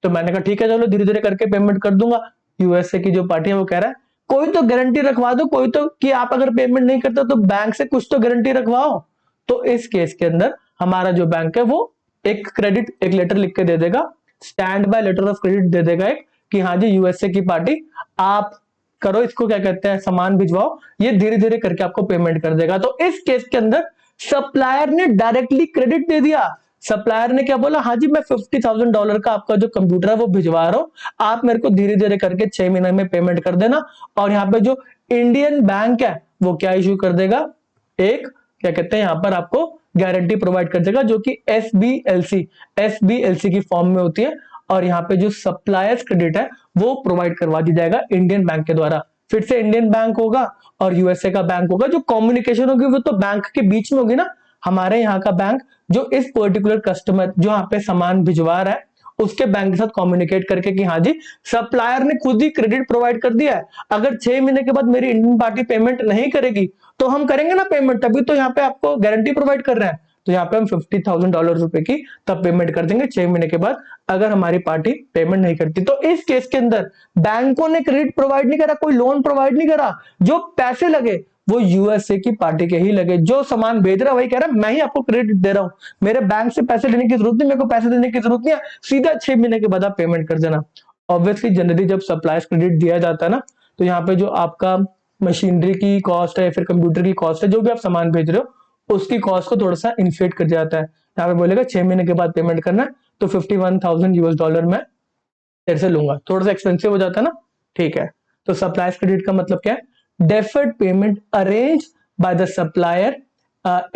तो मैंने कहा ठीक है चलो धीरे धीरे करके पेमेंट कर दूंगा। यूएसए की जो पार्टी है वो कह रहा है कोई तो गारंटी रखवा दो, कोई तो, कि आप अगर पेमेंट नहीं करते तो बैंक से कुछ तो गारंटी रखवाओ। तो इस केस के अंदर हमारा जो बैंक है वो एक क्रेडिट, एक लेटर लिख के दे देगा, stand bye letter of credit दे देगा एक, कि हाँ जी यूएसए की पार्टी आप करो इसको, क्या कहते हैं, सामान भिजवाओ, ये धीरे धीरे करके आपको पेमेंट कर देगा। तो इस केस के अंदर सप्लायर ने डायरेक्टली क्रेडिट दे दिया। सप्लायर ने क्या बोला, हाँ जी मैं $50,000 का आपका जो कंप्यूटर है वो भिजवा रहा हूं, आप मेरे को धीरे धीरे करके 6 महीने में पेमेंट कर देना। और यहाँ पे जो इंडियन बैंक है वो क्या इश्यू कर देगा, एक क्या कहते हैं यहाँ पर आपको गारंटी प्रोवाइड कर देगा जो कि एसबीएलसी की फॉर्म में होती है। और यहाँ पे जो सप्लायर्स क्रेडिट है वो प्रोवाइड करवा दी जाएगा इंडियन बैंक के द्वारा। फिर से इंडियन बैंक होगा और यूएसए का बैंक होगा, जो कम्युनिकेशन होगी वो तो बैंक के बीच में होगी ना। हमारे यहाँ का बैंक जो इस पर्टिकुलर कस्टमर जो यहाँ पे सामान भिजवा रहा है उसके बैंक के साथ कम्युनिकेट करके कि हाँ जी सप्लायर ने खुद ही क्रेडिट प्रोवाइड कर दिया है, अगर 6 महीने के बाद मेरी इंडियन पार्टी पेमेंट नहीं करेगी तो हम करेंगे ना पेमेंट, तभी तो यहाँ पे आपको गारंटी प्रोवाइड कर रहे हैं। तो यहाँ पे हम $50,000 की तब पेमेंट कर देंगे 6 महीने के बाद, अगर हमारी पार्टी पेमेंट नहीं करती। तो इस केस के अंदर बैंकों ने क्रेडिट प्रोवाइड नहीं करा, कोई लोन प्रोवाइड नहीं करा, जो पैसे लगे वो यूएसए की पार्टी के ही लगे। जो सामान भेज रहा है वही कह रहा है मैं ही आपको क्रेडिट दे रहा हूं, मेरे बैंक से पैसे लेने की जरूरत नहीं, मेरे को पैसे देने की जरूरत नहीं है, सीधा 6 महीने के बाद आप पेमेंट कर देना। ऑब्वियसली जनरली जब सप्लायर्स क्रेडिट दिया जाता है ना, तो यहाँ पे जो आपका मशीनरी की कॉस्ट है या फिर कंप्यूटर की कॉस्ट है, जो भी आप सामान भेज रहे हो उसकी कॉस्ट को थोड़ा सा इन्फ्लेट कर जाता है। यहाँ पे बोलेगा 6 महीने के बाद पेमेंट करना है, तो $51,000 में तेरे से लूंगा, थोड़ा सा एक्सपेंसिव हो जाता है ना, ठीक है। तो सप्लायर्स क्रेडिट का मतलब क्या है? Deferred payment arrange by the supplier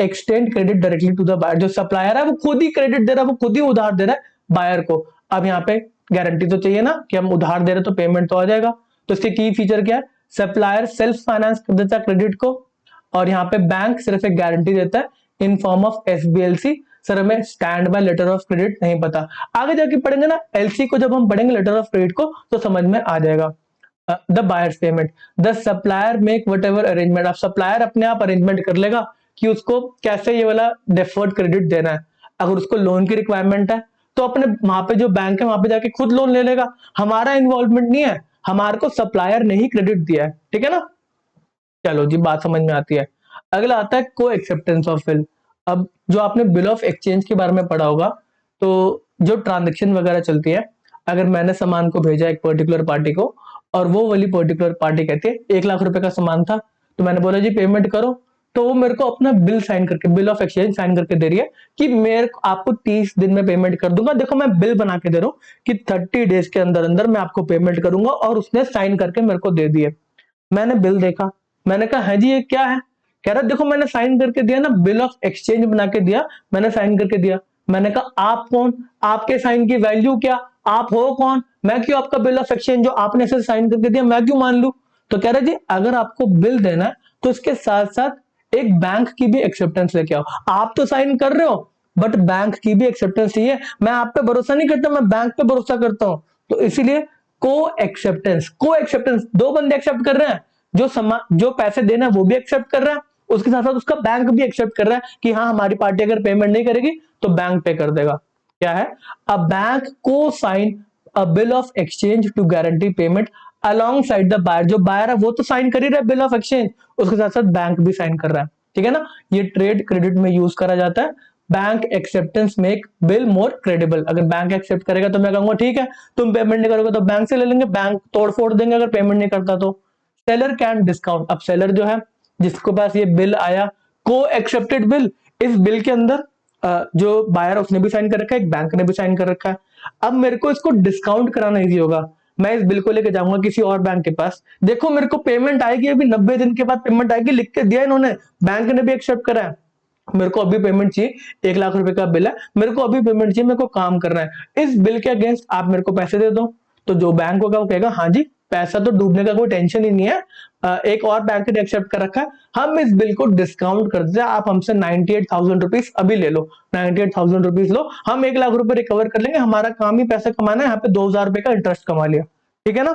extend credit directly to the buyer. जो सप्लायर है वो खुद ही क्रेडिट दे रहा है, वो खुद ही उधार दे रहा है बायर को। अब यहाँ पे गारंटी तो चाहिए ना कि हम उधार दे रहे तो पेमेंट तो आ जाएगा। तो इसके की फीचर क्या है? सप्लायर सेल्फ फाइनेंस कर देता है क्रेडिट को, और यहाँ पे बैंक सिर्फ एक गारंटी देता है in form of SBLC. Sir हमें stand by letter of credit नहीं पता, आगे जाके पढ़ेंगे ना एलसी को, जब हम पढ़ेंगे लेटर ऑफ क्रेडिट को तो समझ में आ जाएगा। The buyers payment, the supplier make what ever arrangement. अब सप्लायर अपने आप अरेंजमेंट कर लेगा कि उसको कैसे ये वाला डेफर्ड क्रेडिट देना है। अगर उसको लोन की रिक्वायरमेंट है तो अपने वहां पे जो बैंक है वहां पे जाके खुद लोन ले लेगा, हमारा इन्वॉल्वमेंट नहीं है, हमारे को सप्लायर ने ही क्रेडिट दिया है, ठीक है ना। चलो जी, बात समझ में आती है। अगला आता है को एक्सेप्टेंस ऑफ बिल। अब जो आपने बिल ऑफ एक्सचेंज के बारे में पढ़ा होगा, तो जो ट्रांजेक्शन वगैरह चलती है, अगर मैंने सामान को भेजा एक पर्टिकुलर पार्टी को और वो वाली पर्टिकुलर पार्टी कहती है 1 लाख रुपए का सामान था, तो मैंने बोला जी पेमेंट करो, तो वो मेरे को अपना बिल साइन करके, बिल ऑफ एक्सचेंज साइन करके दे रही है कि मेरे को आपको 30 दिन में पेमेंट कर दूंगा। देखो मैं बिल बना के दे रहा हूँ कि 30 डेज के अंदर अंदर मैं आपको पेमेंट करूंगा, और उसने साइन करके मेरे को दे दिए। मैंने बिल देखा, मैंने कहा है जी ये क्या है? कह रहा देखो मैंने साइन करके दिया ना, बिल ऑफ एक्सचेंज बना के दिया, मैंने साइन करके दिया। मैंने कहा आप कौन, आपके साइन की वैल्यू क्या, आप हो कौन, मैं क्यों आपका बिल ऑफ एक्सचेंज जो आपने ऐसे साइन करके दिया मैं क्यों मान लूं? तो कह रहा जी अगर आपको बिल देना है तो इसके साथ साथ एक बैंक की भी एक्सेप्टेंस लेके आओ। आप तो साइन कर रहे हो बट बैंक की भी एक्सेप्टेंस चाहिए। मैं आप पे भरोसा नहीं करता, मैं बैंक पे भरोसा करता हूं। तो इसीलिए को एक्सेप्टेंस, दो बंदे एक्सेप्ट कर रहे हैं, जो पैसे देना है वो भी एक्सेप्ट कर रहा है, उसके साथ साथ उसका बैंक भी एक्सेप्ट कर रहा है कि हाँ हमारी पार्टी अगर पेमेंट नहीं करेगी तो बैंक पे कर देगा। क्या है? अ बैंक को sign a bill of exchange to guarantee payment alongside the buyer. जो बायर है वो तो साइन कर ही रहा है बिल ऑफ एक्सचेंज, उसके साथ साथ बैंक भी साइन कर रहा है, ठीक है ना। ये ट्रेड क्रेडिट में यूज करा जाता है। बैंक एक्सेप्टेंस मेक बिल मोर क्रेडिबल। अगर बैंक एक्सेप्ट करेगा तो मैं कहूंगा ठीक है तुम पेमेंट नहीं करोगे तो बैंक से ले लेंगे, बैंक तोड़ फोड़ देंगे अगर पेमेंट नहीं करता तो। Seller can discount. अब सेलर जो है जिसके पास ये बिल आया, को एक्सेप्टेड बिल, इस बिल के अंदर जो बायर उसने भी साइन कर रखा है, एक बैंक ने भी साइन कर रखा है। अब मेरे को इसको डिस्काउंट कराना इजी होगा, मैं इस बिल को लेके जाऊंगा किसी और बैंक के पास, देखो मेरे को पेमेंट आएगी अभी 90 दिन के बाद पेमेंट आएगी, लिख के दिया इन्होंने, बैंक ने भी एक्सेप्ट करा है, मेरे को अभी पेमेंट चाहिए, 1 लाख रुपए का बिल है, मेरे को अभी पेमेंट चाहिए, मेरे को काम करना है, इस बिल के अगेंस्ट आप मेरे को पैसे दे दो। तो जो बैंक होगा वो कहेगा हाँ जी पैसा तो डूबने का कोई टेंशन ही नहीं है, एक और बैंक ने एक्सेप्ट कर रखा है, हम इस बिल को डिस्काउंट कर देते हैं, आप हमसे 98,000 रुपीज अभी ले लो, 98,000 रुपीज लो, हम 1 लाख रुपए रिकवर कर लेंगे, हमारा काम ही पैसा कमाना है, यहाँ पे 2,000 रुपए का इंटरेस्ट कमा लिया, ठीक है ना।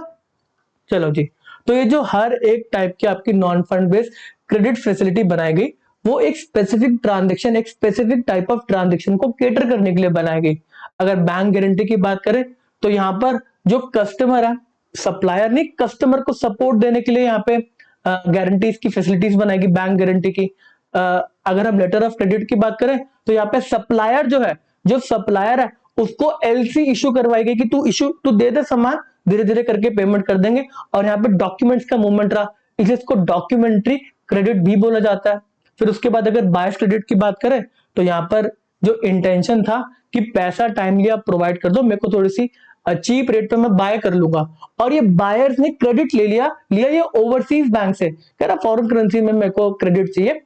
चलो जी, तो ये जो हर एक टाइप की आपकी non fund based credit facility बनाई गई, वो एक स्पेसिफिक ट्रांजेक्शन, एक स्पेसिफिक टाइप ऑफ ट्रांजेक्शन को केटर करने के लिए बनाई गई। अगर बैंक गारंटी की बात करें तो यहाँ पर जो कस्टमर है, सप्लायर नहीं, कस्टमर को सपोर्ट देने के लिए यहाँ पे गारंटीज की फैसिलिटीज बनाएगी बैंक गारंटी की। अगर हम लेटर ऑफ क्रेडिट की बात करें तो यहाँ पे सप्लायर जो है, जो सप्लायर है उसको एलसी इशू करवाई गई कि तू दे दे सामान, धीरे धीरे करके पेमेंट कर देंगे। और यहाँ पे डॉक्यूमेंट्स का मूवमेंट रहा, इसलिए इसको डॉक्यूमेंट्री क्रेडिट भी बोला जाता है। फिर उसके बाद अगर बायर्स क्रेडिट की बात करें तो यहाँ पर जो इंटेंशन था कि पैसा टाइमली आप प्रोवाइड कर दो, मेरे को थोड़ी सी चीप रेट पे मैं बाय कर लूंगा, और ये बायर्स ने क्रेडिट ले लिया ये ओवरसीज बैंक से, कह रहा फॉरेन करेंसी में मेरे को क्रेडिट चाहिए,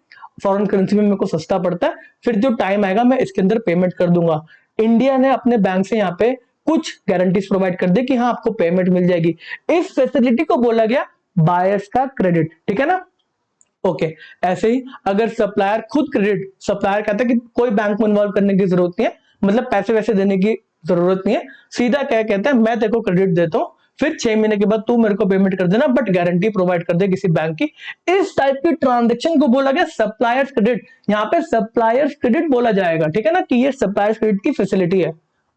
फॉरेन करेंसी में मेरे को सस्ता पड़ता है, फिर जो टाइम आएगा मैं इसके अंदर पेमेंट कर दूंगा। इंडिया ने अपने बैंक से यहाँ पे कुछ गारंटीज प्रोवाइड कर दी कि हाँ आपको पेमेंट मिल जाएगी, इस फैसिलिटी को बोला गया बायर्स का क्रेडिट, ठीक है ना। ओके ऐसे ही अगर सप्लायर खुद क्रेडिट, सप्लायर कहता है कि कोई बैंक में इन्वॉल्व करने की जरूरत नहीं है, मतलब पैसे वैसे देने की जरूरत नहीं है, सीधा क्या कहता है मैं तेरे को क्रेडिट देता हूं, फिर 6 महीने के बाद तू मेरे को पेमेंट कर देना, बट गारंटी प्रोवाइड कर दे किसी बैंक की। इस टाइप की ट्रांजेक्शन को बोला गया सप्लायर्स क्रेडिट। यहाँ पे सप्लायर्स क्रेडिट बोला जाएगा, ठीक है ना, कि ये सप्लायर्स क्रेडिट की फैसिलिटी है।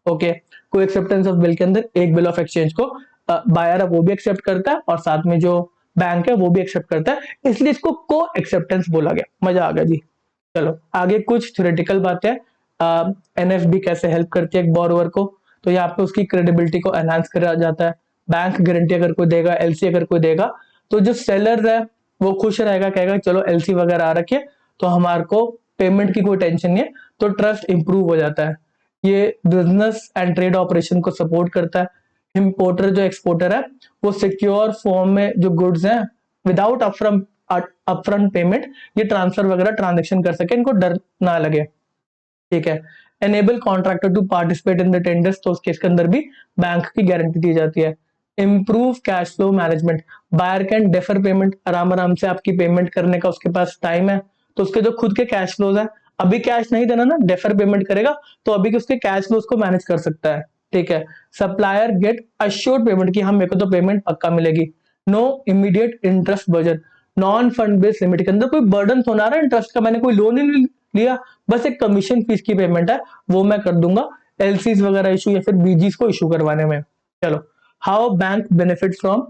ओके, कोई एक्सेप्टेंस ऑफ बिल के अंदर एक बिल ऑफ एक्सचेंज को बायर है वो भी एक्सेप्ट करता है और साथ में जो बैंक है वो भी एक्सेप्ट करता है, इसलिए इसको को एक्सेप्टेंस बोला गया। मजा आ गया जी। चलो आगे कुछ थ्योरेटिकल बातें। एनएफबी कैसे हेल्प करती है एक बोरोवर को, तो यहाँ पे उसकी क्रेडिबिलिटी को एनहांस करा जाता है। बैंक गारंटी अगर कोई देगा, एलसी अगर कोई देगा, तो जो सेलर है वो खुश रहेगा, कहेगा चलो एलसी वगैरह आ रखी है तो हमारे को पेमेंट की कोई टेंशन नहीं है, तो ट्रस्ट इंप्रूव हो जाता है। ये बिजनेस एंड ट्रेड ऑपरेशन को सपोर्ट करता है। इंपोर्टर जो एक्सपोर्टर है वो सिक्योर फॉर्म में जो गुड्स हैं विदाउट अपफ्रंट पेमेंट ये ट्रांसफर वगैरह ट्रांजेक्शन कर सके, इनको डर ना लगे, ठीक है। Enable contractor to participate in the tenders, तो उस केस के अंदर भी बैंक की गारंटी दी जाती है। Improve cash flow management, buyer can defer payment, आराम आराम से आपकी पेमेंट करने का उसके पास टाइम है, तो उसके जो खुद के कैश फ्लोज है, अभी कैश नहीं देना ना, डेफर पेमेंट करेगा तो अभी के उसके कैश फ्लोज को मैनेज कर सकता है, ठीक है। सप्लायर गेट अश्योर्ड पेमेंट की हम मेरे को तो पेमेंट पक्का मिलेगी। No immediate interest burden, non fund based limit के अंदर कोई बर्डन तो ना रहा इंटरेस्ट का, मैंने कोई लोन ही नहीं लिया, बस एक कमीशन फीस की पेमेंट है वो मैं कर दूंगा एलसीज वगैरह इशू या फिर बीजीज को इशू करवाने में। चलो, how bank benefit from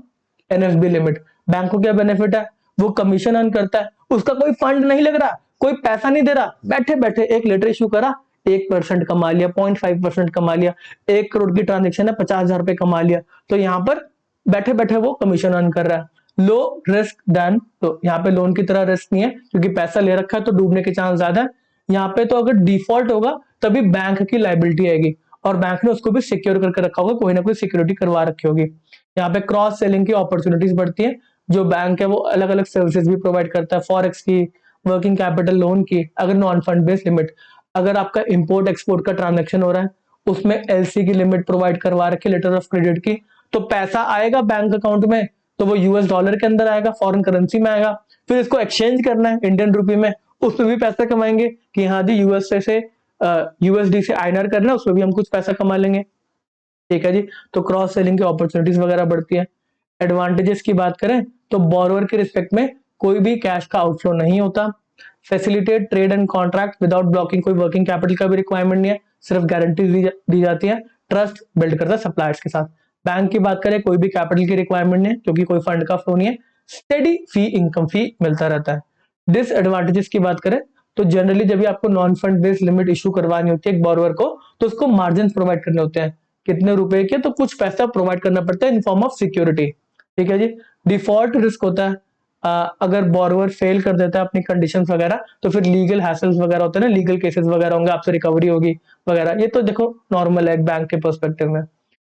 NFB limit, bank को क्या बेनिफिट है, वो कमीशन अर्न करता है, उसका कोई फंड नहीं लग रहा, कोई पैसा नहीं दे रहा, बैठे बैठे एक लेटर इशू करा, 1% कमा लिया, 0.5% कमा लिया, 1 करोड़ की ट्रांजेक्शन है, 50,000 रुपए कमा लिया, तो यहाँ पर बैठे बैठे वो कमीशन अर्न कर रहा है। लो रिस्क देन, तो यहाँ पे लोन की तरह रिस्क नहीं है क्योंकि पैसा ले रखा है तो डूबने के चांस ज्यादा है। यहाँ पे तो अगर डिफॉल्ट होगा तभी बैंक की लाइबिलिटी आएगी और बैंक ने उसको भी सिक्योर करके रखा होगा, कोई ना कोई सिक्योरिटी करवा रखी होगी। यहाँ पे क्रॉस सेलिंग की अपॉर्चुनिटीज बढ़ती है, जो बैंक है वो अलग अलग सर्विसेज भी प्रोवाइड करता है, फॉरेक्स की, वर्किंग कैपिटल लोन की। अगर नॉन फंड बेस्ड लिमिट, अगर आपका इंपोर्ट एक्सपोर्ट का ट्रांजेक्शन हो रहा है उसमें एलसी की लिमिट प्रोवाइड करवा रखी, लेटर ऑफ क्रेडिट की, तो पैसा आएगा बैंक अकाउंट में तो वो यूएस डॉलर के अंदर आएगा, फॉरेन करेंसी में आएगा, फिर इसको एक्सचेंज करना है इंडियन रुपी में, उसमें भी पैसा कमाएंगे कि हाँ जी यूएसए से यूएसडी से आईएनआर करना है, उसमें भी हम कुछ पैसा कमा लेंगे, ठीक है जी। तो क्रॉस सेलिंग की अपॉर्चुनिटीज वगैरह बढ़ती है। एडवांटेजेस की बात करें तो बोरोवर के रिस्पेक्ट में कोई भी कैश का आउटफ्लो नहीं होता। Facilitate trade and contract without blocking, कोई वर्किंग कैपिटल का भी रिक्वायरमेंट नहीं है, सिर्फ गारंटी दी जाती है। ट्रस्ट बिल्ड करता है सप्लायर्स के साथ। बैंक की बात करें कोई भी कैपिटल की रिक्वायरमेंट नहीं है क्योंकि कोई फंड का फ्लो नहीं है, स्टेडी फी इनकम फी मिलता रहता है। डिसएडवांटेजेस की बात करें तो जनरली जब भी आपको non fund based limit issue करवानी होती है एक बोरोवर को, तो उसको मार्जिन प्रोवाइड करने होते हैं, कितने रुपए के, तो कुछ पैसा प्रोवाइड करना पड़ता है इन फॉर्म ऑफ सिक्योरिटी, ठीक है जी। डिफॉल्ट रिस्क होता है, अगर बोरोवर फेल कर देता है अपनी कंडीशंस वगैरह तो फिर लीगल हैसल्स वगैरह होते हैं ना, लीगल केसेस वगैरह होंगे, आपसे रिकवरी होगी वगैरह, ये तो देखो नॉर्मल है बैंक के पर्सपेक्टिव में।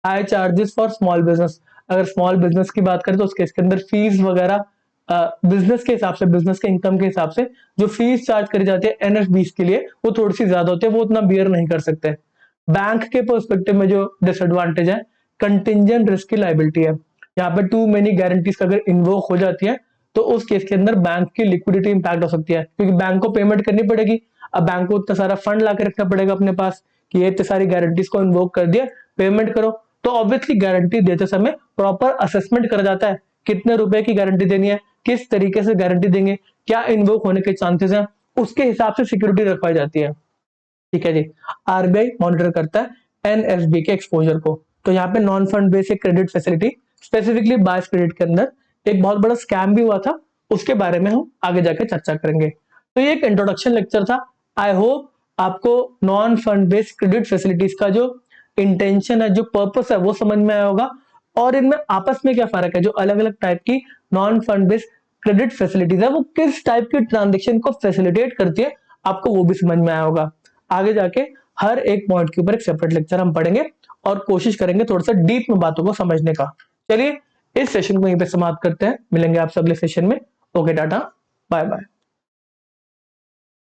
High charges for small business, अगर स्मॉल बिजनेस की बात करें तो उसके इसके अंदर फीस वगैरह बिजनेस के हिसाब से, बिजनेस के इनकम के हिसाब से जो फीस चार्ज करी जाती है एनएफबीस के लिए वो थोड़ी सी ज्यादा होती है, वो उतना बियर नहीं कर सकते। बैंक के पर्सपेक्टिव में जो डिसएडवांटेज है, कंटिंजेंट रिस्क की लाइबिलिटी है, यहाँ पे टू मेनी गारंटीज अगर इन्वोक हो जाती है तो उस केस के अंदर बैंक की लिक्विडिटी इंपैक्ट हो सकती है, क्योंकि बैंक को पेमेंट करनी पड़ेगी, अब बैंक को इतना सारा फंड ला के रखना पड़ेगा अपने पास कि ये इतनी सारी गारंटीज को इन्वोक कर दिया, पेमेंट करो, तो ऑब्वियसली गारंटी देते समय प्रॉपर असेसमेंट करा जाता है, कितने रुपए की गारंटी देनी है, किस तरीके से गारंटी देंगे, क्या इन्वोक होने के चांसेस हैं, उसके हिसाब से सिक्योरिटी रखवाई जाती है, ठीक है जी। आरबीआई मॉनिटर करता है एनएफबी के एक्सपोजर को, तो यहाँ पे non fund based credit facility specifically buyers credit के अंदर एक बहुत बड़ा स्कैम भी हुआ था, उसके बारे में हम आगे जाकर चर्चा करेंगे। तो ये एक इंट्रोडक्शन लेक्चर था। आई होप आपको non fund based credit facilities का जो इंटेंशन है, जो पर्पस है, वो समझ में आया होगा, और इनमें आपस में क्या फर्क है, जो अलग अलग टाइप की non fund based credit facilities है वो किस टाइप की ट्रांजेक्शन को फैसिलिटेट करती है, आपको वो भी समझ में आया होगा। आगे जाके हर एक पॉइंट के ऊपर एक सेपरेट लेक्चर हम पढ़ेंगे और कोशिश करेंगे थोड़ा सा डीप में बातों को समझने का। चलिए इस सेशन को यहीं पे समाप्त करते हैं, मिलेंगे आपसे अगले सेशन में। Okay, tata, bye bye.